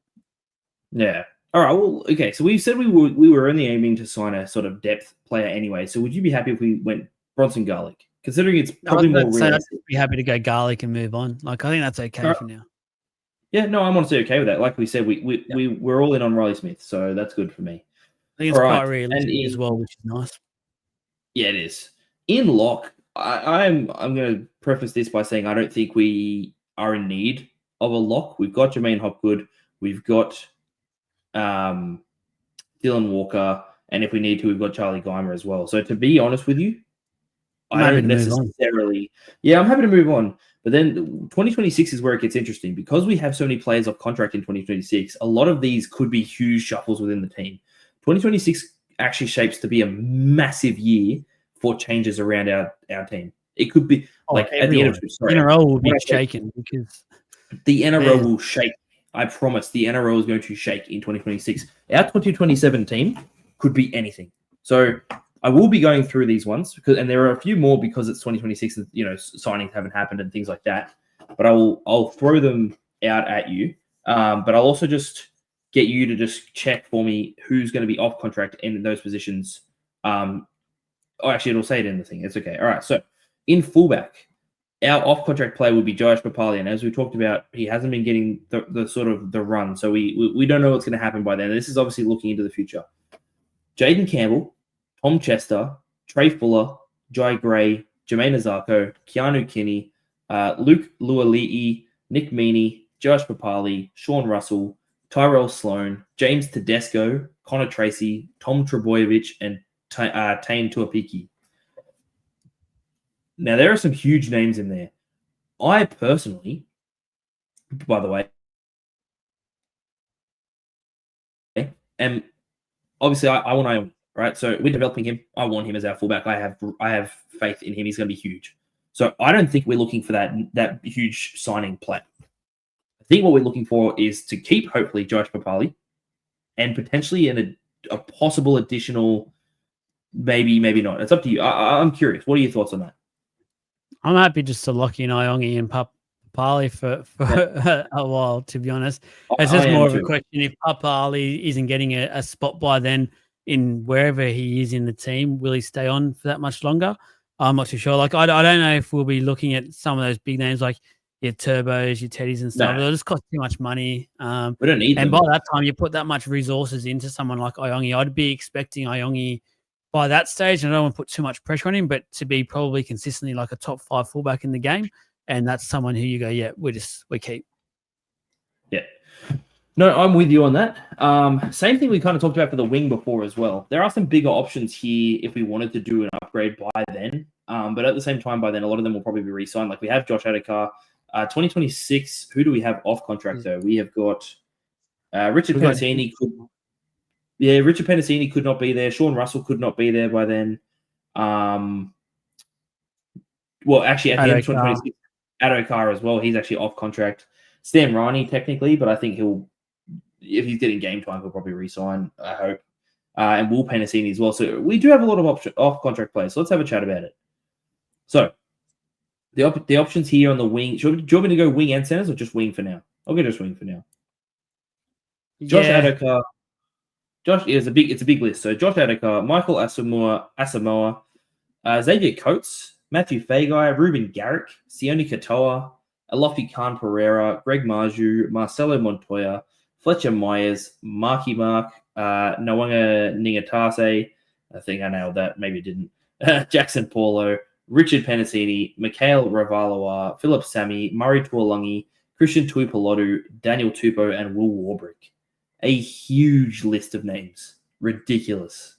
Yeah. All right. Well, okay. So we said we were only aiming to sign a sort of depth player anyway. So would you be happy if we went Bronson Garlic, considering it's probably more realistic? I'd be happy to go Garlic and move on. Like I think that's okay for now. Yeah. No, I'm honestly okay with that. Like we said, we're all in on Riley Smith, so that's good for me. I think it's quite realistic as well, which is nice. Yeah, it is. In lock, I'm going to preface this by saying I don't think we are in need of a lock. We've got Jermaine Hopgood, we've got Dylan Walker, and if we need to, we've got Charlie Geimer as well. So to be honest with you, I don't necessarily. Yeah, I'm happy to move on. But then 2026 is where it gets interesting because we have so many players off contract in 2026. A lot of these could be huge shuffles within the team. 2026 actually shapes to be a massive year for changes around our team. It could be at the end of the NRL will be shaken because the NRL will shake. I promise the NRL is going to shake in 2026. Our 2027 team could be anything. So I will be going through these ones and there are a few more because it's 2026 and signings haven't happened and things like that. But I'll throw them out at you. But I'll also just get you to just check for me who's going to be off contract in those positions. Actually, it'll say it in the thing. It's okay. All right. So in fullback, our off-contract player will be Josh Papali, and as we talked about, he hasn't been getting the sort of the run, so we don't know what's going to happen by then. This is obviously looking into the future. Jaden Campbell, Tom Chester, Trey Fuller, Jai Gray, Jermaine Azarko, Keanu Kinney, Luke Luali'i, Nick Meaney, Josh Papali, Sean Russell, Tyrell Sloan, James Tedesco, Connor Tracy, Tom Trebojevic, and Tane Tuapiki. Now, there are some huge names in there. I personally, by the way, am obviously I want Ion, right? So we're developing him. I want him as our fullback. I have faith in him. He's going to be huge. So I don't think we're looking for that huge signing play. I think what we're looking for is to keep, hopefully, Josh Papali and potentially a possible additional, maybe not. It's up to you. I'm curious. What are your thoughts on that? I'm happy just to lock in Iongi and Papali for a while, to be honest. It's just more of a question if Papali isn't getting a spot by then in wherever he is in the team, will he stay on for that much longer? I'm not too sure. Like, I don't know if we'll be looking at some of those big names like your Turbos, your Teddies and stuff. They'll just cost too much money. We don't need them. And by that time, you put that much resources into someone like Iongi. I'd be expecting Iongi by that stage, and I don't want to put too much pressure on him, but to be probably consistently like a top 5 fullback in the game. And that's someone who you go, yeah, we keep. Yeah. No, I'm with you on that. Same thing we kind of talked about for the wing before as well. There are some bigger options here if we wanted to do an upgrade by then. But at the same time, by then, a lot of them will probably be re-signed. Like we have Josh Adokar. 2026, who do we have off contract though? We have got Richard Penasini. Richard Penasini could not be there. Sean Russell could not be there by then. Well, actually, at the end of 2026, Adokar as well. He's actually off contract. Stan Riney, technically, but I think if he's getting game time, he'll probably re-sign, I hope. And Will Penasini as well. So we do have a lot of off-contract players. So let's have a chat about it. So the options here on the wing. Do you want me to go wing and centers or just wing for now? I'll go just wing for now. Josh Adokar. It's a big list. So Josh Adokar, Michael Asamoah, Xavier Coates, Matthew Fagai, Ruben Garrick, Sione Katoa, Alofi Khan Pereira, Greg Marju, Marcelo Montoya, Fletcher Myers, Marky Mark, Nwanga Ningatase. I think I nailed that. Maybe didn't. Jackson Paulo, Richard Penasini, Mikhail Ravalawa, Philip Sammy, Murray Tuolungi, Christian Tuipulotu, Daniel Tupou, and Will Warbrick. A huge list of names. Ridiculous.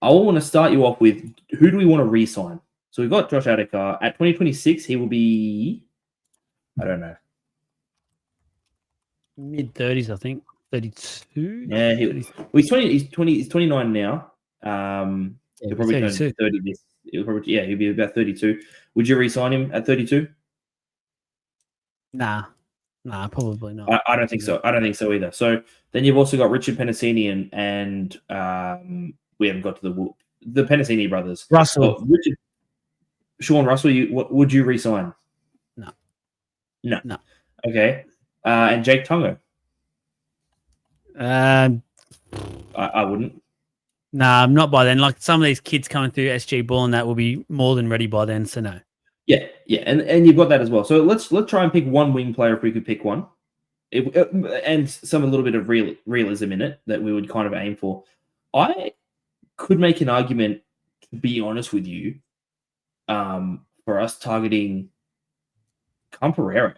I want to start you off with who do we want to re-sign? So we've got Josh Adokar. At 2026, he will be, I don't know. Mid-30s, I think. 32? Yeah, he's 29 now. He'll probably turn 30 this. He'll be about 32. Would you re-sign him at 32? Nah, probably not. I don't think so. I don't think so either. So then you've also got Richard Penasini and we haven't got to the Penasini brothers. Russell. Sean Russell, would you re-sign? No. Okay. And Jake Tongo? I wouldn't. Nah, I'm not by then. Like some of these kids coming through SG Ball and that will be more than ready by then, so no. Yeah, and you've got that as well. So let's try and pick one wing player if we could pick one, and a little bit of realism in it that we would kind of aim for. I could make an argument, to be honest with you, for us targeting Pereira.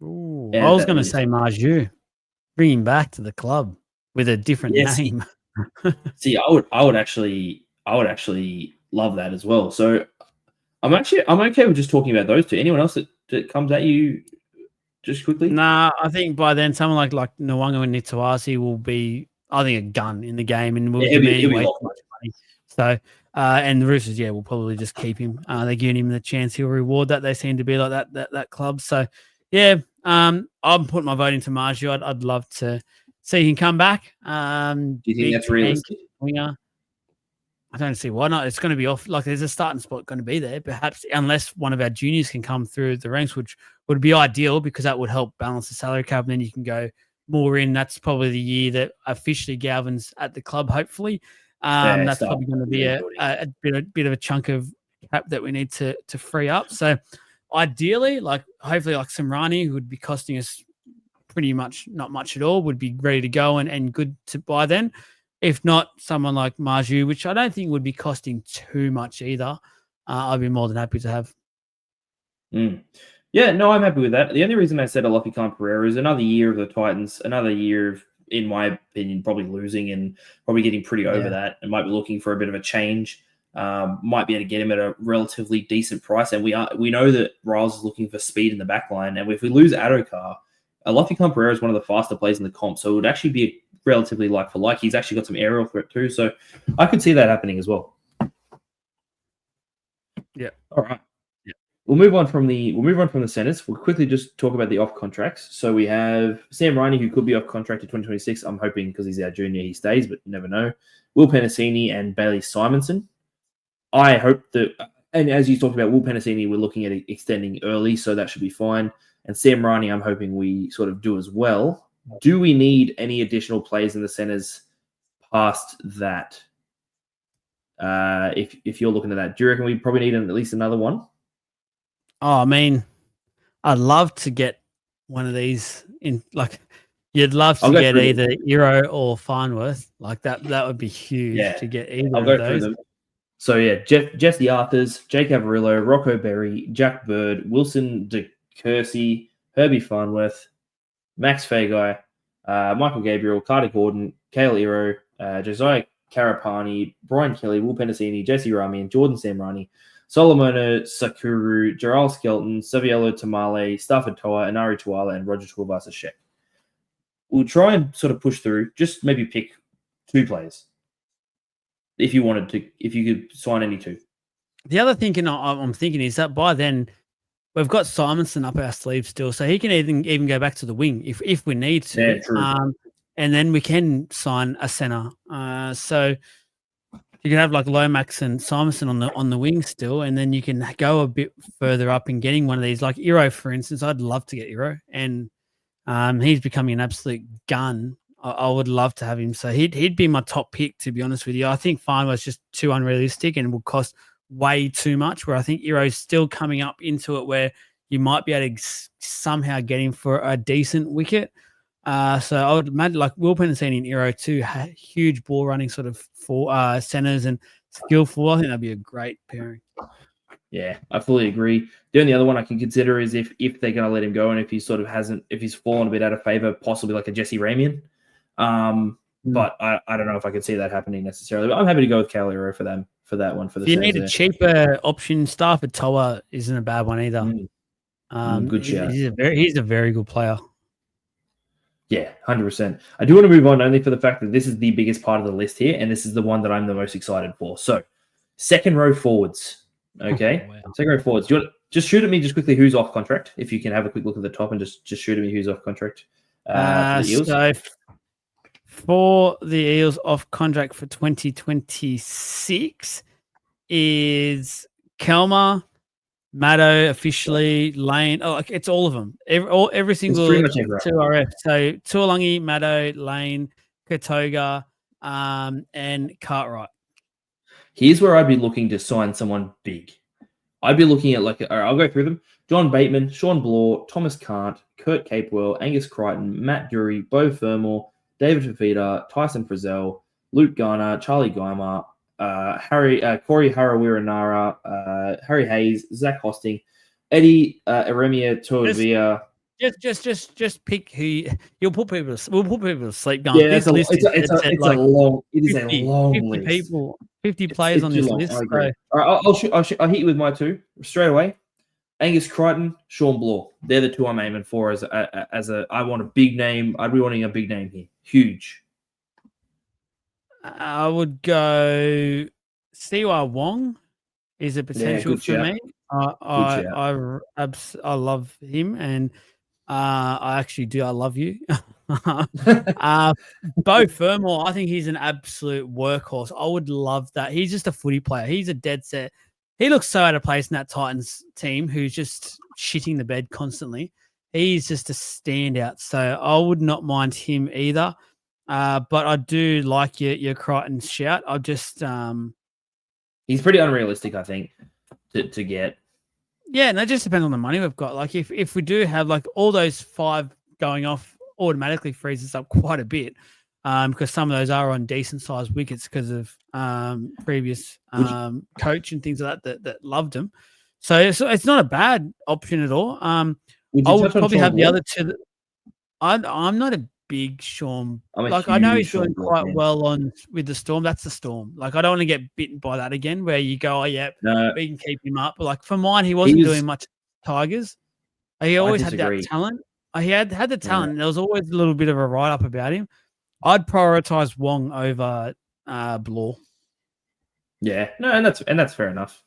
I was going to say Marju, bring him back to the club with a different name. See, I would actually love that as well. So I'm okay with just talking about those two. Anyone else that comes at you just quickly? Nah, I think by then someone like Nwanga and Nitawasi will be, I think, a gun in the game and will demand way too much money. So, and the Roosters, will probably just keep him. They're giving him the chance. He'll reward that. They seem to be like that club. So, I'm putting my vote into Marju. I'd love to see him come back. Do you think that's realistic? Winger. I don't see why not. It's going to be off. Like there's a starting spot going to be there, perhaps, unless one of our juniors can come through the ranks, which would be ideal because that would help balance the salary cap. And then you can go more in. That's probably the year that officially Galvin's at the club. Hopefully, that's probably going to be a bit of a chunk of cap that we need to free up. So, ideally, hopefully, Samrani, who would be costing us pretty much not much at all, would be ready to go and good to buy then. If not, someone like Marju, which I don't think would be costing too much either, I'd be more than happy to have. Yeah, no, I'm happy with that. The only reason I said Alofi Khan Pereira is another year of the Titans, another year of, in my opinion, probably losing and probably getting pretty over that and might be looking for a bit of a change. Might be able to get him at a relatively decent price. And we know that Riles is looking for speed in the back line. And if we lose Adokar, Luffy Pereira is one of the faster players in the comp, so it would actually be relatively like for like. He's actually got some aerial threat too, so I could see that happening as well. Yeah. All right. Yeah. We'll move on from the centers. We'll quickly just talk about the off contracts. So we have Sam Riney, who could be off contract to 2026. I'm hoping because he's our junior, he stays, but you never know. Will Penasini and Bailey Simonson. I hope that, and as you talked about, Will Penasini, we're looking at extending early, so that should be fine. And Sam Riney, I'm hoping we sort of do as well. Do we need any additional players in the centers past that? If you're looking at that, do you reckon we probably need at least another one? Oh, I mean, I'd love to get one of these in. Like, you'd love to get either Eero or Farnworth. Like that would be huge to get either of those. So yeah, Jesse Arthurs, Jake Avarillo, Rocco Berry, Jack Bird, Wilson De Kersey, Herbie Farnworth, Max Fagai, Michael Gabriel, Carter Gordon, Kale Eero, Josiah Karapani, Brian Kelly, Will Penasini, Jesse Rami, and Jordan Samrani, Solomono Sakuru, Gerald Skelton, Saviello Tamale, Stafford Toa, Anari Tuala, and Roger Tuivasa-Sheck. We'll try and sort of push through. Just maybe pick 2 players. If you wanted to, if you could sign any 2. The other thinking I'm thinking is that by then we've got Simonson up our sleeve still, so he can even go back to the wing if we need to. Yeah, true. And then we can sign a center. So you can have like Lomax and Simonson on the wing still, and then you can go a bit further up in getting one of these, like Eero, for instance. I'd love to get Eero, and he's becoming an absolute gun. I would love to have him. So he'd be my top pick, to be honest with you. I think Fine was just too unrealistic and would cost way too much, where I think Eero's still coming up into it where you might be able to somehow get him for a decent wicket. So I would imagine like Will Penasini and Eero too, huge ball running sort of for centers and skillful. I think that'd be a great pairing. Yeah, I fully agree. The only other one I can consider is if they're going to let him go and if he sort of if he's fallen a bit out of favor, possibly like a Jesse Ramian. But I don't know if I could see that happening necessarily. But I'm happy to go with Calero for them for that one. For the if you need a cheaper option, Stafford Toa isn't a bad one either. Good shout. He's a very good player. Yeah, 100%. I do want to move on only for the fact that this is the biggest part of the list here, and this is the one that I'm the most excited for. So, second row forwards. Okay, wow. Second row forwards. Do you want just shoot at me just quickly who's off contract? If you can have a quick look at the top and just shoot at me who's off contract. For the Eels. So for the Eels off contract for 2026 is Kelma, Maddo, officially Lane. Oh, it's all of them. Every single 2RF. So Tuolangi, Maddo, Lane, Katoga, and Cartwright. Here's where I'd be looking to sign someone big. I'd be looking at all right, I'll go through them. John Bateman, Sean Blore, Thomas Cant, Kurt Capewell, Angus Crichton, Matt Dury, Bo Fermor, David Fafita, Tyson Frizzell, Luke Garner, Charlie Geimer, Corey Harawiranara, Harry Hayes, Zach Hosting, Eddie Eremia Tuavia. Just pick who you'll put people. We'll put people to sleep. Going. Yeah, it's a long list. 50 players on this list. So. All right, I'll hit you with my 2 straight away. Angus Crichton, Sean Blore. They're the 2 I'm aiming for as I want a big name. I'd be wanting a big name here. Huge. I would go Siwa Wong is a potential for me. I love him, and I actually do. I love you. Bo Fermor, I think he's an absolute workhorse. I would love that. He's just a footy player. He's a dead set. He looks so out of place in that Titans team who's just shitting the bed constantly. He's just a standout. So I would not mind him either. But I do like your Crichton shout. I just he's pretty unrealistic, I think, to get. Yeah, and that just depends on the money we've got. Like if we do have like all those 5 going off, automatically freezes up quite a bit. Because some of those are on decent sized wickets because of previous coach and things like that loved them. So it's not a bad option at all. I would probably have the other 2. I'm not a big Sean. I know he's doing quite well with the Storm. That's the Storm. Like I don't want to get bitten by that again, where you go, we can keep him up. But like for mine, he wasn't doing much Tigers. He always had that talent. He had the talent. Yeah. There was always a little bit of a write up about him. I'd prioritize Wong over Blore. Yeah, no, and that's fair enough.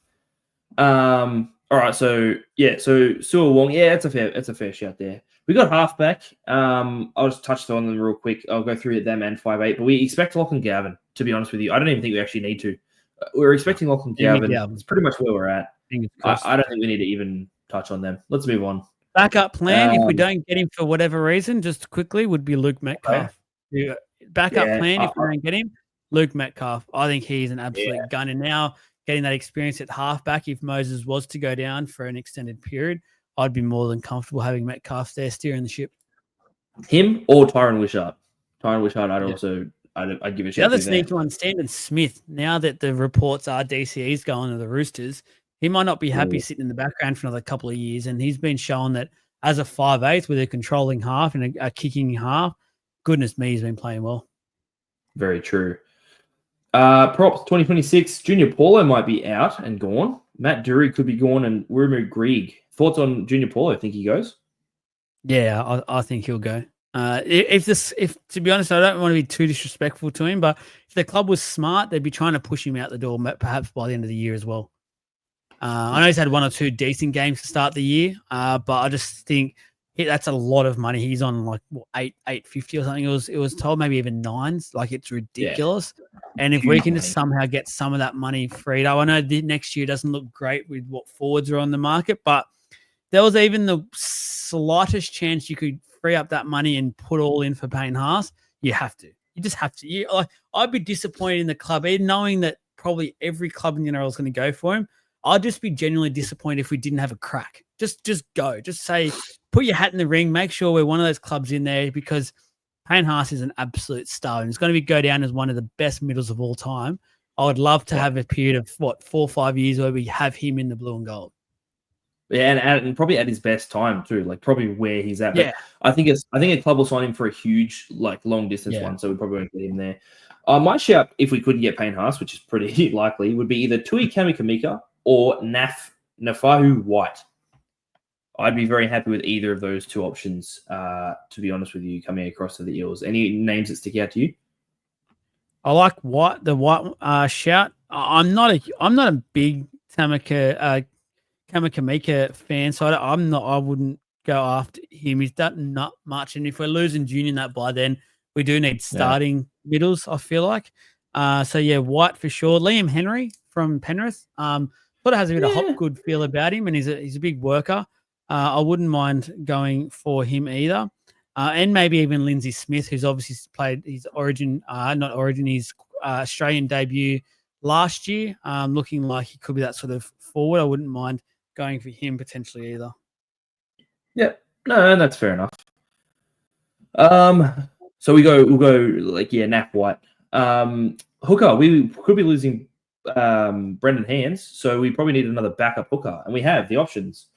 All right, so Sua Wong, yeah, it's a fair shout there. We got halfback. I'll just touch on them real quick. I'll go through them and 5'8", but we expect Lachlan Gavin. To be honest with you, I don't even think we actually need to. We're expecting Lachlan Gavin. It's pretty much where we're at. I don't think we need to even touch on them. Let's move on. Backup plan, if we don't get him for whatever reason, just quickly, would be Luke Metcalf. Okay. Backup plan, if we don't get him, Luke Metcalf. I think he's an absolute gun. And now getting that experience at halfback, if Moses was to go down for an extended period, I'd be more than comfortable having Metcalf there steering the ship. Him or Tyron Wishart. I'd give a shout. The other sneaky one, Standon Smith. Now that the reports are DCE's going to the Roosters, he might not be happy sitting in the background for another couple of years. And he's been shown that as a 5'8" with a controlling half and a kicking half, goodness me, he's been playing well. Very true. Props 2026, Junior Paulo might be out and gone. Matt Dury could be gone and Rumu Grieg. Thoughts on Junior Paulo? Think he goes? Yeah, I think he'll go. If to be honest, I don't want to be too disrespectful to him, but if the club was smart, they'd be trying to push him out the door, perhaps by the end of the year as well. I know he's had one or two decent games to start the year, but I just think that's a lot of money. He's on like $850 or something. It was told maybe even $9s. Like it's ridiculous. Yeah. And if we can just somehow get some of that money freed up, I know next year doesn't look great with what forwards are on the market, but there was even the slightest chance you could free up that money and put all in for Payne Haas. You have to. You just have to. I'd be disappointed in the club, even knowing that probably every club in the NRL is going to go for him. I'd just be genuinely disappointed if we didn't have a crack. Just go. Just say, put your hat in the ring. Make sure we're one of those clubs in there because Payne Haas is an absolute star and it's going to go down as one of the best middles of all time. I would love to have a period of 4 or 5 years where we have him in the blue and gold. Yeah, and probably at his best time too, like probably where he's at. But yeah, I think a club will sign him for a huge, like long distance one, so we probably won't get him there. My shout, if we couldn't get Payne Haas, which is pretty likely, would be either Tui Kamikamika or Nafahu White. I'd be very happy with either of those two options, to be honest with you, coming across to the Eels. Any names that stick out to you? I like the White shout. I'm not a big Kamikamika fan, so I wouldn't go after him. He's done not much, and if we're losing Junior in that by then, we do need starting middles, I feel like. White for sure. Liam Henry from Penrith. Sort of has a bit of Hopgood feel about him, and he's a big worker. I wouldn't mind going for him either. And maybe even Lindsay Smith, who's obviously played his his Australian debut last year, looking like he could be that sort of forward. I wouldn't mind going for him potentially either. Yeah, no, that's fair enough. So we'll go Nap White. Hooker, we could be losing Brendan Hands, so we probably need another backup hooker, and we have the options.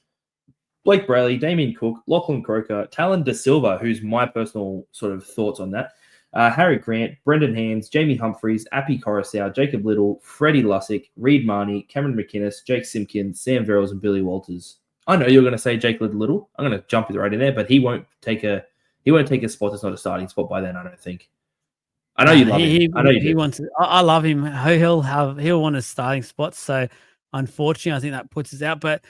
Blake Brayley, Damien Cook, Lachlan Croker, Talon De Silva, who's my personal sort of thoughts on that. Harry Grant, Brendan Hands, Jamie Humphries, Appy Coruscant, Jacob Little, Freddie Lussick, Reed Marnie, Cameron McInnes, Jake Simpkins, Sam Verrills, and Billy Walters. I know you're going to say Jake Little. I'm going to jump right in there, but he won't take a spot that's not a starting spot by then. I don't think. I know you love him. I know you wants. I love him. He'll want a starting spot. So unfortunately, I think that puts us out. But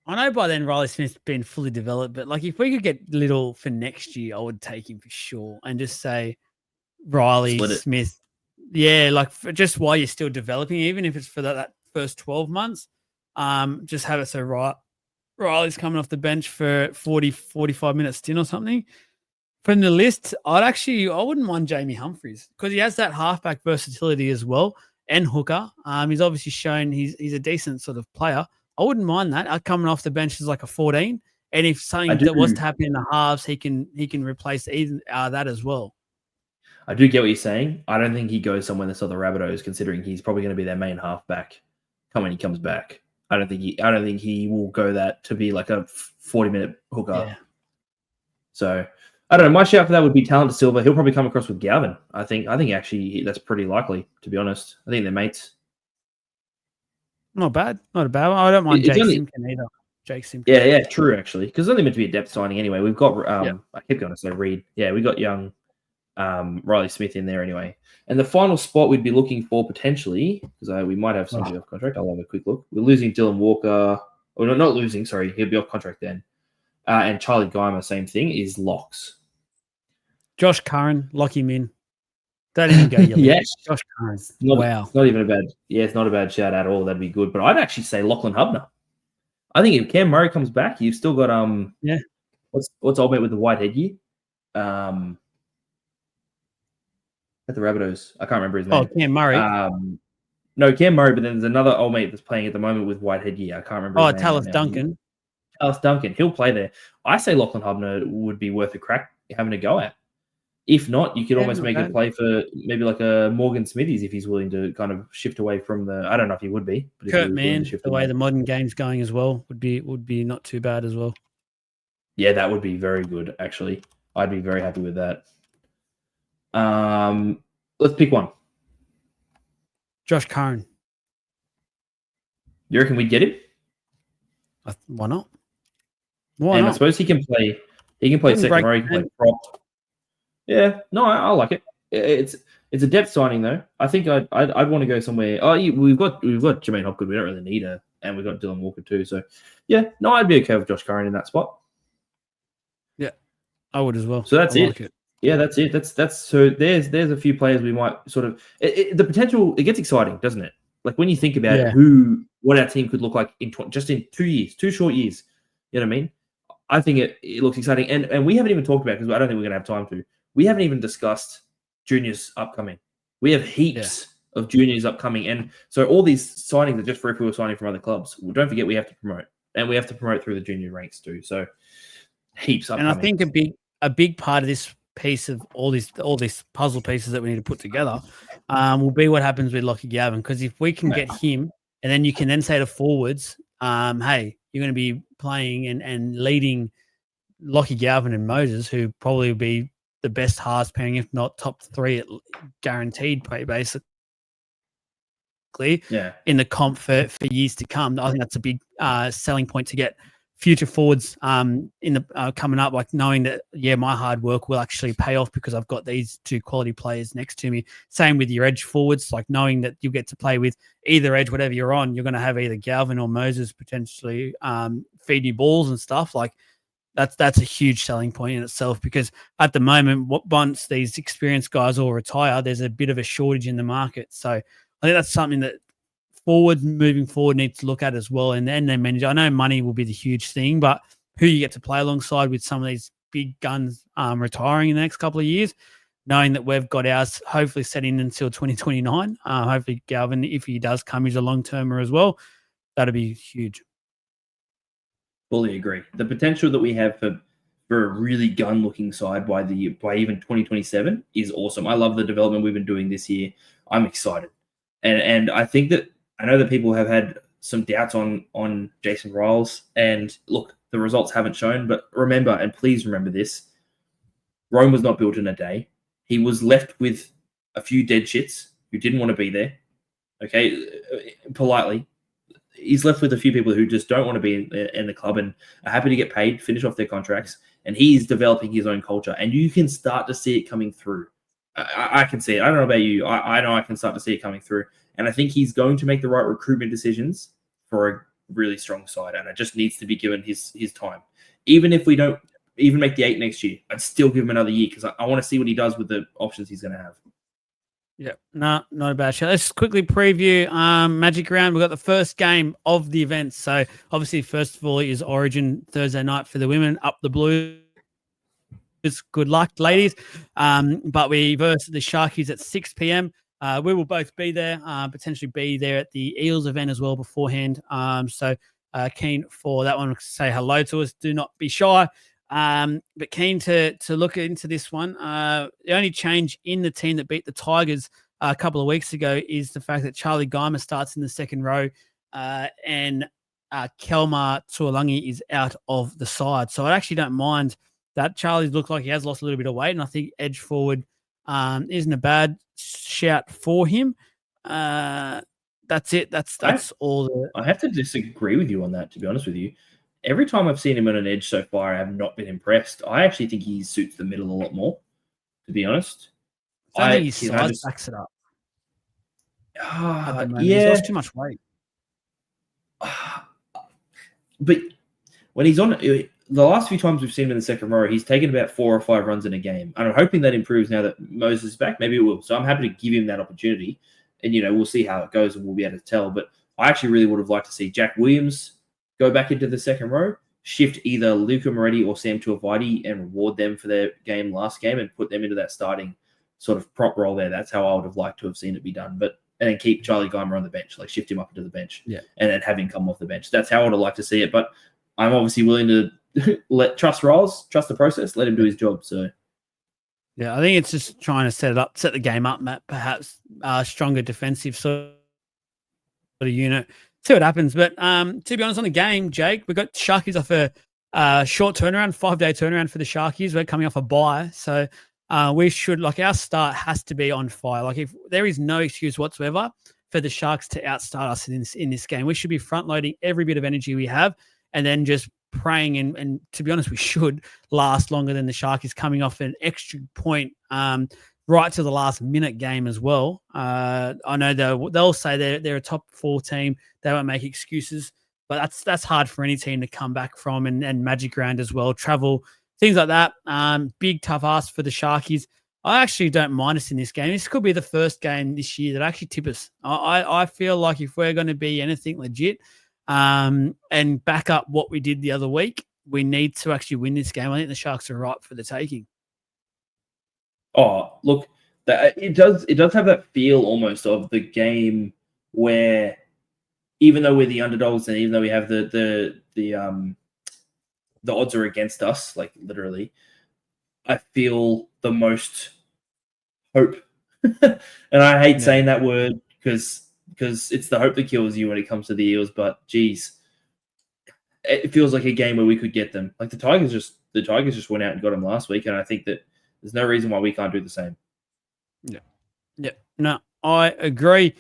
I know by then Riley Smith's been fully developed, but like if we could get Little for next year, I would take him for sure and just say Riley Smith. Yeah, like just while you're still developing, even if it's for that first 12 months, just have it so Riley's coming off the bench for 45 minute stint or something. From the list, I wouldn't mind Jamie Humphries because he has that halfback versatility as well and hooker. He's obviously shown he's a decent sort of player. I wouldn't mind that. Coming off the bench is like a 14. And if something that was to happen in the halves, he can replace that as well. I do get what you're saying. I don't think he goes somewhere that's not the Rabbitohs, considering he's probably going to be their main halfback when he comes back. I don't think he will go that to be like a 40-minute hooker. Yeah. So I don't know. My shout for that would be Talon De Silva. He'll probably come across with Gavin. I think actually that's pretty likely, to be honest. I think they're mates. Not bad. Not a bad one. I don't mind Jake Simpkin either. Jake Simpkin. Yeah, true, actually. Because it's only meant to be a depth signing anyway. We've got, I keep going to say Reed. Yeah, we got young Riley Smith in there anyway. And the final spot we'd be looking for potentially, because we might have somebody off contract. I'll have a quick look. We're losing Dylan Walker. Or not losing, sorry. He'll be off contract then. And Charlie Geimer, same thing, is locks. Josh Curran, lock him in. Don't even go. Yes. Josh Curran. Wow. It's not even a bad. Yeah, it's not a bad shout at all. That'd be good. But I'd actually say Lachlan Hubner. I think if Cam Murray comes back, you've still got What's old mate with the white headgear? At the Rabbitohs. I can't remember his name. Oh, Cam Murray. No, Cam Murray, but then there's another old mate that's playing at the moment with white headgear. I can't remember his name. Tallis Duncan. Tallis Duncan. He'll play there. I say Lachlan Hubner would be worth a crack having a go at. If not, you could almost make a play for maybe like a Morgan Smithies if he's willing to kind of shift away from the. I don't know if he would be. But Kurt Mann, the way the modern game's going as well, would be not too bad as well. Yeah, that would be very good, actually. I'd be very happy with that. Let's pick one. Josh Curran. You reckon we'd get him? Why not? I suppose he can play. He can play second row. He can play prop. Yeah, no, I like it. It's a depth signing though. I think I'd want to go somewhere. Oh, we've got Jermaine Hopgood. We don't really need her, and we've got Dylan Walker too. So yeah, no, I'd be okay with Josh Curran in that spot. Yeah, I would as well. So that's it. Yeah, that's it. That's so. There's a few players we might sort of the potential. It gets exciting, doesn't it? Like when you think about what our team could look like in 2 short years. You know what I mean? I think it looks exciting, and we haven't even talked about, because I don't think we're gonna have time to. We haven't even discussed juniors upcoming. We have heaps of juniors upcoming, and so all these signings are just for if we were signing from other clubs. Well, don't forget we have to promote, and we have to promote through the junior ranks too. So heaps upcoming. And I think a big part of this piece of all these puzzle pieces that we need to put together will be what happens with Lockie Gavin. Because if we can get him, and then you can then say to forwards, hey, you're going to be playing and leading Lockie Galvin and Moses, who probably will be the best halves pairing, if not top 3 guaranteed play, basically. In the comp for years to come. I think that's a big selling point to get future forwards in the coming up, like knowing that, my hard work will actually pay off because I've got these 2 quality players next to me. Same with your edge forwards, like knowing that you'll get to play with either edge, whatever you're on, you're going to have either Galvin or Moses potentially feed you balls and stuff. Like that's a huge selling point in itself, because at the moment, once these experienced guys all retire, there's a bit of a shortage in the market. So I think that's something that moving forward needs to look at as well. And then they manage. I know money will be the huge thing, but who you get to play alongside with some of these big guns retiring in the next couple of years, knowing that we've got ours hopefully set in until 2029. Hopefully Galvin, if he does come, he's a long-termer as well. That'd be huge. Fully agree. The potential that we have for a really gun-looking side by even 2027 is awesome. I love the development we've been doing this year. I'm excited, and I think that I know that people have had some doubts on Jason Riles, and look, the results haven't shown. But remember, and please remember this: Rome was not built in a day. He was left with a few dead shits who didn't want to be there. Okay, politely. He's left with a few people who just don't want to be in the club and are happy to get paid, finish off their contracts, and he's developing his own culture. And you can start to see it coming through. I can see it. I don't know about you. I know I can start to see it coming through. And I think he's going to make the right recruitment decisions for a really strong side. And it just needs to be given his time. Even if we don't even make the 8 next year, I'd still give him another year because I want to see what he does with the options he's going to have. Yeah, no, not a bad show. Let's quickly preview Magic Round. We've got the first game of the event. So, obviously, first of all, is Origin Thursday night for the women. Up the Blues. Good luck, ladies. But we versus the Sharkies at 6 p.m. We will both be there, potentially be there at the Eels event as well beforehand. So, keen for that one. Say hello to us. Do not be shy. But keen to look into this one. The only change in the team that beat the Tigers a couple of weeks ago is the fact that Charlie Geimer starts in the second row and Kelmar Tuolangi is out of the side. So I actually don't mind that. Charlie's looked like he has lost a little bit of weight, and I think edge forward isn't a bad shout for him. That's it. That's all. I have to disagree with you on that, to be honest with you. every time I've seen him on an edge so far, I have not been impressed. I actually think he suits the middle a lot more, to be honest. I don't think his size backs it up at the moment. He's lost too much weight. But when he's on, the last few times we've seen him in the second row, he's taken about 4 or 5 runs in a game. And I'm hoping that improves now that Moses is back. Maybe it will. So I'm happy to give him that opportunity. And, we'll see how it goes and we'll be able to tell. But I actually really would have liked to see Jack Williams go back into the second row, shift either Luca Moretti or Sam Tuivasa and reward them for their game last game and put them into that starting sort of prop role there. That's how I would have liked to have seen it be done. And then keep Charlie Geimer on the bench, like shift him up into the bench, and then have him come off the bench. That's how I would have liked to see it. But I'm obviously willing to trust Riles, trust the process, let him do his job. So, yeah, I think it's just trying to set the game up, Matt. Perhaps stronger defensive sort of unit. See what happens. But to be honest, on the game, Jake, we got Sharkies off a short turnaround, 5-day turnaround for the Sharkies. We're coming off a bye, so. We should, our start has to be on fire. If there is no excuse whatsoever for the Sharks to outstart us in this game, we should be front loading every bit of energy we have and then just praying. And to be honest, we should last longer than the Sharkies coming off an extra point right to the last minute game as well. I know they'll say they're a top 4 team. They won't make excuses, but that's hard for any team to come back from and Magic Round as well. Travel. Things like that. Big, tough ask for the Sharkies. I actually don't mind us in this game. This could be the first game this year that actually tip us. I feel like if we're going to be anything legit and back up what we did the other week, we need to actually win this game. I think the Sharks are ripe for the taking. Oh, look, it does have that feel almost of the game where even though we're the underdogs and even though we have the odds are against us, like literally, I feel the most hope. And I hate saying that word because it's the hope that kills you when it comes to the Eels. But geez, it feels like a game where we could get them. Like the Tigers just went out and got them last week, and I think that there's no reason why we can't do the same. Yeah. No, I agree.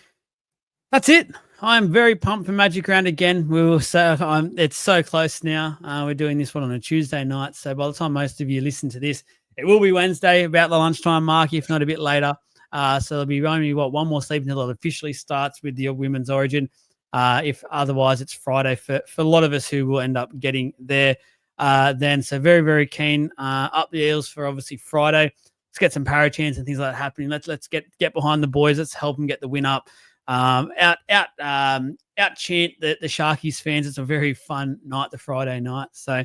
That's it. I'm very pumped for Magic Round again. We will say it's so close now. We're doing this one on a Tuesday night. So by the time most of you listen to this, it will be Wednesday about the lunchtime mark, if not a bit later. So there'll be only one more sleep until it officially starts with the Women's Origin. If otherwise, it's Friday for a lot of us who will end up getting there then. So very, very keen. Up the Eels for obviously Friday. Let's get some Parra chants and things like that happening. Let's get behind the boys. Let's help them get the win up. Out chant the Sharkies fans. It's a very fun night, the Friday night. So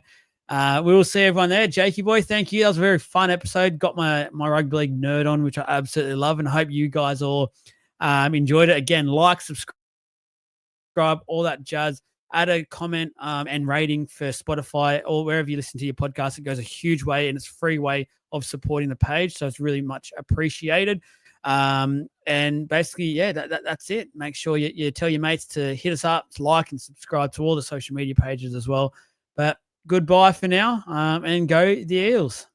we will see everyone there. Jakey boy, thank you. That was a very fun episode. Got my rugby league nerd on, which I absolutely love, and hope you guys all enjoyed it. Again, like, subscribe, all that jazz. Add a comment and rating for Spotify or wherever you listen to your podcast. It goes a huge way, and it's a free way of supporting the page. So it's really much appreciated. And basically, that's it. Make sure you tell your mates to hit us up, to like and subscribe to all the social media pages as well. But goodbye for now, and go the Eels.